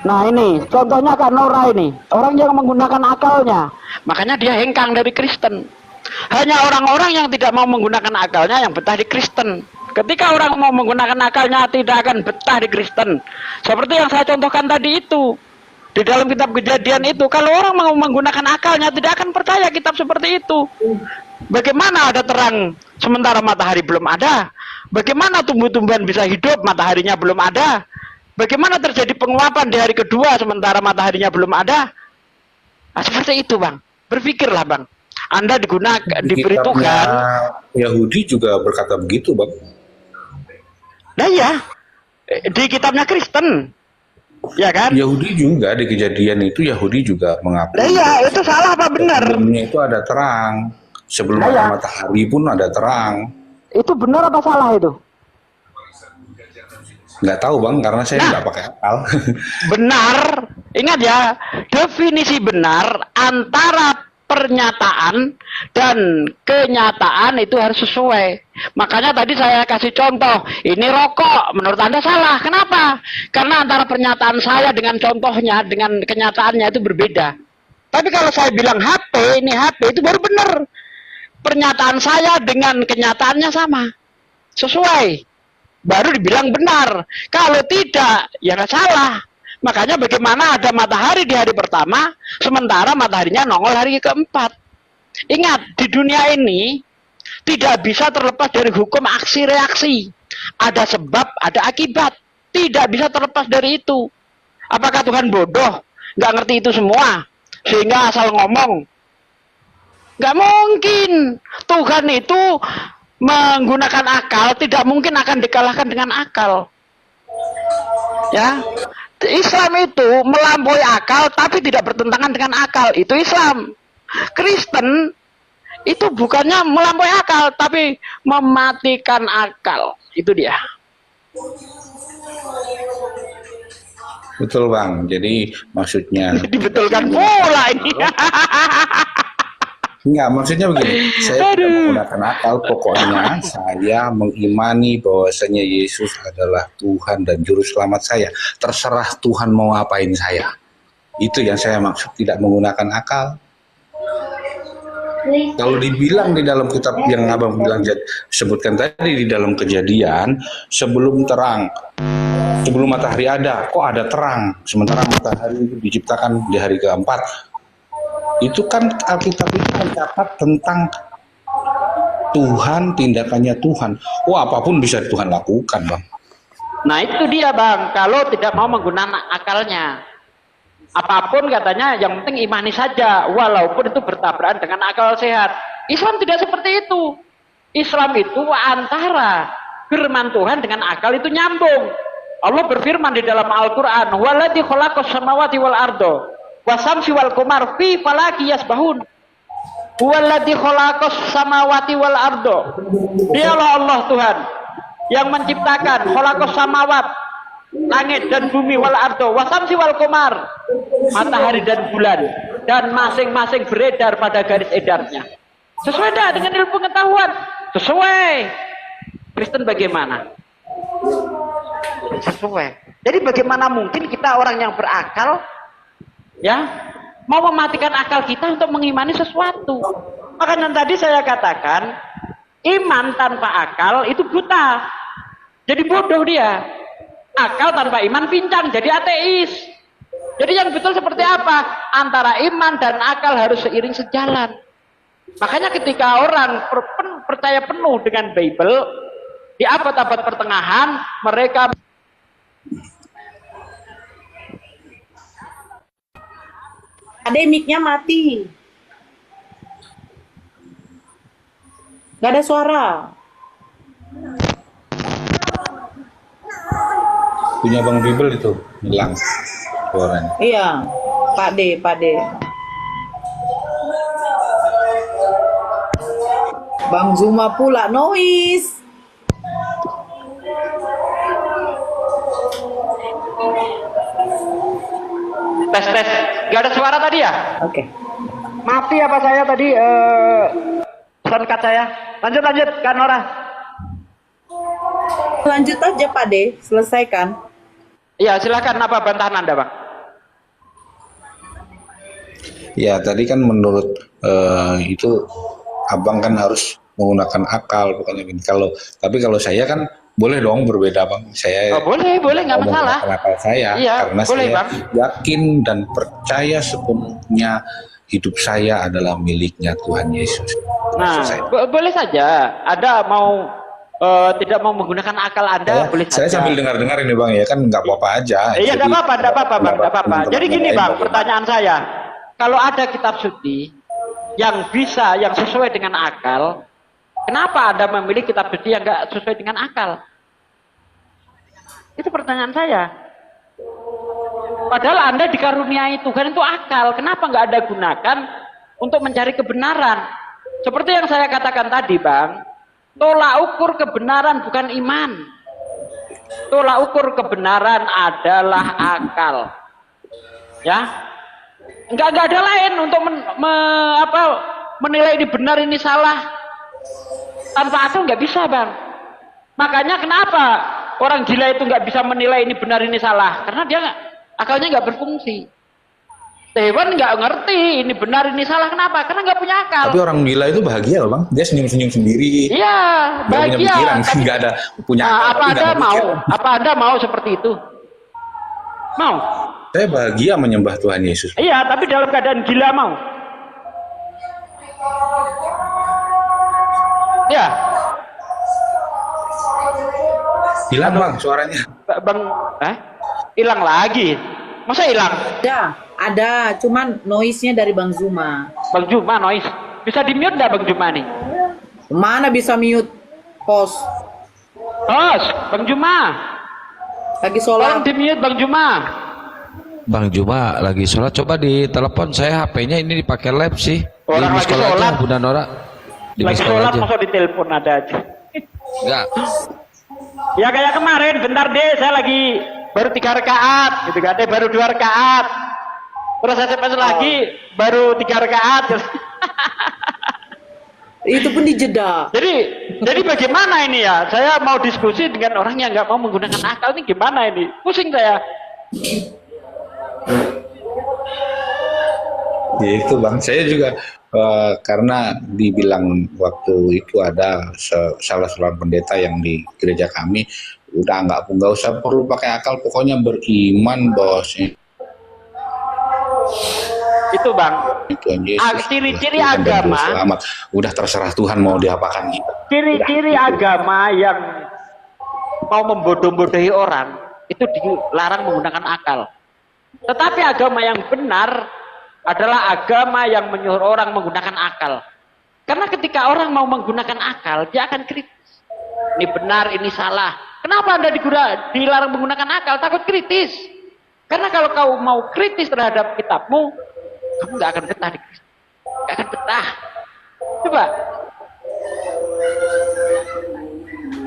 Nah ini contohnya Kak Nora ini, orang yang menggunakan akalnya, makanya dia hengkang dari Kristen. Hanya orang-orang yang tidak mau menggunakan akalnya yang betah di Kristen. Ketika orang mau menggunakan akalnya tidak akan betah di Kristen. Seperti yang saya contohkan tadi itu. Di dalam kitab Kejadian itu, kalau orang mau menggunakan akalnya tidak akan percaya kitab seperti itu. Bagaimana ada terang sementara matahari belum ada? Bagaimana tumbuh-tumbuhan bisa hidup mataharinya belum ada? Bagaimana terjadi penguapan di hari kedua sementara mataharinya belum ada? Nah, seperti itu bang. Berpikirlah bang. Anda diberi Tuhan. Yahudi juga berkata begitu bang. Nah ya, di kitabnya Kristen. Ya kan? Yahudi juga di Kejadian itu Yahudi juga mengakui. Nah iya, itu salah apa benar? Sebelumnya itu ada terang. Sebelum ada matahari pun ada terang. Itu benar apa salah itu? Nggak tahu bang, karena saya nggak pakai akal. Benar. Ingat ya, definisi benar antara pernyataan dan kenyataan itu harus sesuai. Makanya tadi saya kasih contoh, ini rokok, menurut Anda salah. Kenapa? Karena antara pernyataan saya dengan contohnya, dengan kenyataannya itu berbeda. Tapi kalau saya bilang HP, ini HP, itu baru benar. Pernyataan saya dengan kenyataannya sama. Sesuai. Baru dibilang benar. Kalau tidak, ya nggak salah. Makanya bagaimana ada matahari di hari pertama, sementara mataharinya nongol hari keempat. Ingat, di dunia ini, Tidak bisa terlepas dari hukum aksi reaksi. Ada sebab, ada akibat. Tidak bisa terlepas dari itu. Apakah Tuhan bodoh? Nggak ngerti itu semua? Sehingga asal ngomong? Nggak mungkin. Tuhan itu menggunakan akal, tidak mungkin akan dikalahkan dengan akal. Ya, Islam itu melampaui akal tapi tidak bertentangan dengan akal. Itu Islam. Kristen itu bukannya melampaui akal tapi mematikan akal. Itu dia. Betul Bang. Jadi maksudnya Dibetulkan pula ini. enggak, maksudnya begini, saya tidak menggunakan akal, pokoknya saya mengimani bahwasanya Yesus adalah Tuhan dan Juru Selamat saya. Terserah Tuhan mau ngapain saya. Itu yang saya maksud, tidak menggunakan akal. Kalau dibilang di dalam kitab yang Abang bilang sebutkan tadi di dalam Kejadian, sebelum terang, sebelum matahari ada, kok ada terang, sementara matahari itu diciptakan di hari keempat. Itu kan Alkitab itu mencatat tentang Tuhan, tindakannya Tuhan. Oh, apapun bisa Tuhan lakukan, Bang. Nah itu dia Bang, kalau tidak mau menggunakan akalnya. Apapun katanya yang penting imani saja, walaupun itu bertabrakan dengan akal sehat. Islam tidak seperti itu. Islam itu antara firman Tuhan dengan akal itu nyambung. Allah berfirman di dalam Al-Quran, waladzi khalaqas samawati wal ardo wasamsi wal qamar fi falaki yasbahun. Waladzi khalaqas samawati wal ardo. Dialah Allah Tuhan yang menciptakan khalaqas samawat, langit dan bumi, wal ardo wasamsi wal qamar, matahari dan bulan, dan masing-masing beredar pada garis edarnya. Sesuai dengan ilmu pengetahuan. Sesuai. Kristen bagaimana? Sesuai. Jadi bagaimana mungkin kita orang yang berakal ya mau mematikan akal kita untuk mengimani sesuatu? Makanya tadi saya katakan iman tanpa akal itu buta. Jadi bodoh dia. Akal tanpa iman pincang, jadi ateis. Jadi yang betul seperti apa? Antara iman dan akal harus seiring sejalan. Makanya ketika orang percaya penuh dengan Bible, di abad-abad pertengahan mereka mic-nya mati. Gak ada suara. Punya Bang Bible itu hilang suaranya. Iya, Pak D. Bang Zuma pula noise. tes. Gak ada suara tadi ya? Oke. Mati apa saya tadi soundcard saya. Lanjut Kak Nora. Lanjut aja Pak D, selesaikan. Iya, silakan, apa bantahan Anda, Bang? Ya, tadi kan menurut itu Abang kan harus menggunakan akal pokoknya. Tapi kalau saya kan boleh dong berbeda Bang. Saya boleh nggak masalah. Akal saya iya, karena boleh, saya Bang. yakin dan percaya sepenuhnya hidup saya adalah miliknya Tuhan Yesus. Nah, boleh saja. Ada mau tidak mau menggunakan akal Anda, boleh saja. Saya sambil dengar-dengar ini Bang ya, kan nggak apa-apa aja. Iya, nggak apa-apa Bang, nggak apa-apa. Jadi gini Bang, pertanyaan saya, kalau ada kitab suci yang bisa, yang sesuai dengan akal, kenapa Anda memilih kitab suci yang nggak sesuai dengan akal? Itu pertanyaan saya. Padahal Anda dikaruniai Tuhan itu akal, kenapa nggak Anda gunakan untuk mencari kebenaran? Seperti yang saya katakan tadi Bang, tolak ukur kebenaran bukan iman. Tolak ukur kebenaran adalah akal. Ya, nggak ada lain untuk menilai ini benar ini salah. Tanpa akal nggak bisa Bang. Makanya kenapa orang gila itu nggak bisa menilai ini benar ini salah? Karena dia akalnya nggak berfungsi. Hewan nggak ngerti ini benar ini salah, kenapa? Karena nggak punya akal. Tapi orang gila itu bahagia loh Bang, dia senyum-senyum sendiri. Iya, bahagia. Nggak ada punya akal. Apa Anda mau? Apa Anda mau seperti itu? Mau? Saya bahagia menyembah Tuhan Yesus. Iya, tapi dalam keadaan gila mau? Ya, Hilang bang suaranya. Bang, hilang lagi. Masa hilang? Ada, cuman noise-nya dari Bang Zuma. Bang Juma noise. Bisa di mute nggak Bang Juma nih? Mana bisa mute? Pos. Bang Juma. Lagi Tolong sholat. di mute Bang Juma. Bang Juma lagi sholat, coba ditelepon. Saya HP-nya ini dipakai lab sih. Orang Di lagi sekolah sholat. aja, Bunda Nora. Di Lagi sekolah sholat aja. masa ditelepon ada aja. Enggak. Ya kayak kemarin, bentar deh, saya lagi baru 3 rakaat, gitu kan? Baru 2 rakaat. Terus SMS lagi, baru 3 rakaat. Itu pun dijeda. Jadi bagaimana ini ya? Saya mau diskusi dengan orang yang nggak mau menggunakan akal, ini gimana ini? Pusing saya. Ya itu bang, saya juga karena dibilang waktu itu ada salah seorang pendeta yang di gereja kami, udah nggak usah perlu pakai akal, pokoknya beriman bahwa Itu bang, Tuhan Yesus ciri-ciri Tuhan dan Juru agama, selamat. Udah terserah Tuhan mau diapakan kita. ciri-ciri agama yang mau membodoh-bodohi orang itu dilarang menggunakan akal. Tetapi agama yang benar adalah agama yang menyuruh orang menggunakan akal. Karena ketika orang mau menggunakan akal, dia akan kritis. Ini benar, ini salah. Kenapa Anda dilarang menggunakan akal? Takut kritis. Karena kalau kau mau kritis terhadap kitabmu, kamu nggak akan betah di Kristen. Nggak akan betah. Coba.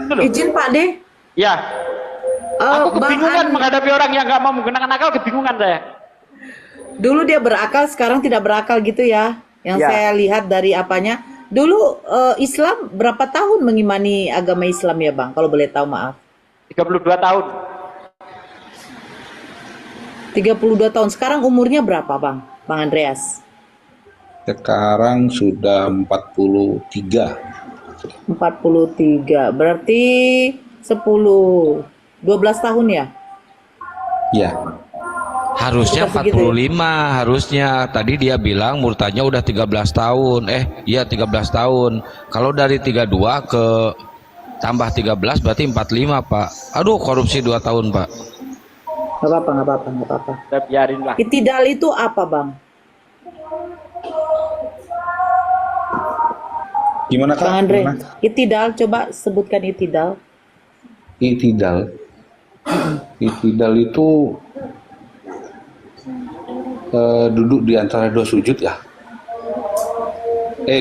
Itu loh. Izin Pak De. Ya. Aku Bang kebingungan An, menghadapi orang yang nggak mau menggunakan akal, kebingungan saya. dulu dia berakal, sekarang tidak berakal gitu ya. Yang Ya. saya lihat dari apanya. Dulu Islam berapa tahun mengimani agama Islam ya Bang? Kalau boleh tahu maaf. 32 tahun. 32 tahun. Sekarang umurnya berapa Bang? Bang Andreas? Sekarang sudah 43. 43. Berarti 12 tahun ya? Ya. Harusnya Sekitar segitu 45, harusnya. Tadi dia bilang murtadnya udah 13 tahun. Iya 13 tahun. Kalau dari 32 ke tambah 13 berarti 45, Pak. Aduh, korupsi 2 tahun, Pak. Nggak apa-apa. Udah biarin lah. Itidal itu apa Bang? Gimana Kak? Bang Andre, Gimana? itidal, coba sebutkan itidal. Itidal. Itidal itu duduk di antara dua sujud ya.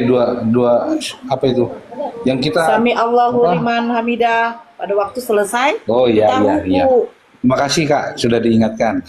Dua apa itu? Yang kita Sami Allahu apa? liman hamidah pada waktu selesai. Oh iya kita iya iya. ruku. Terima kasih Kak sudah diingatkan.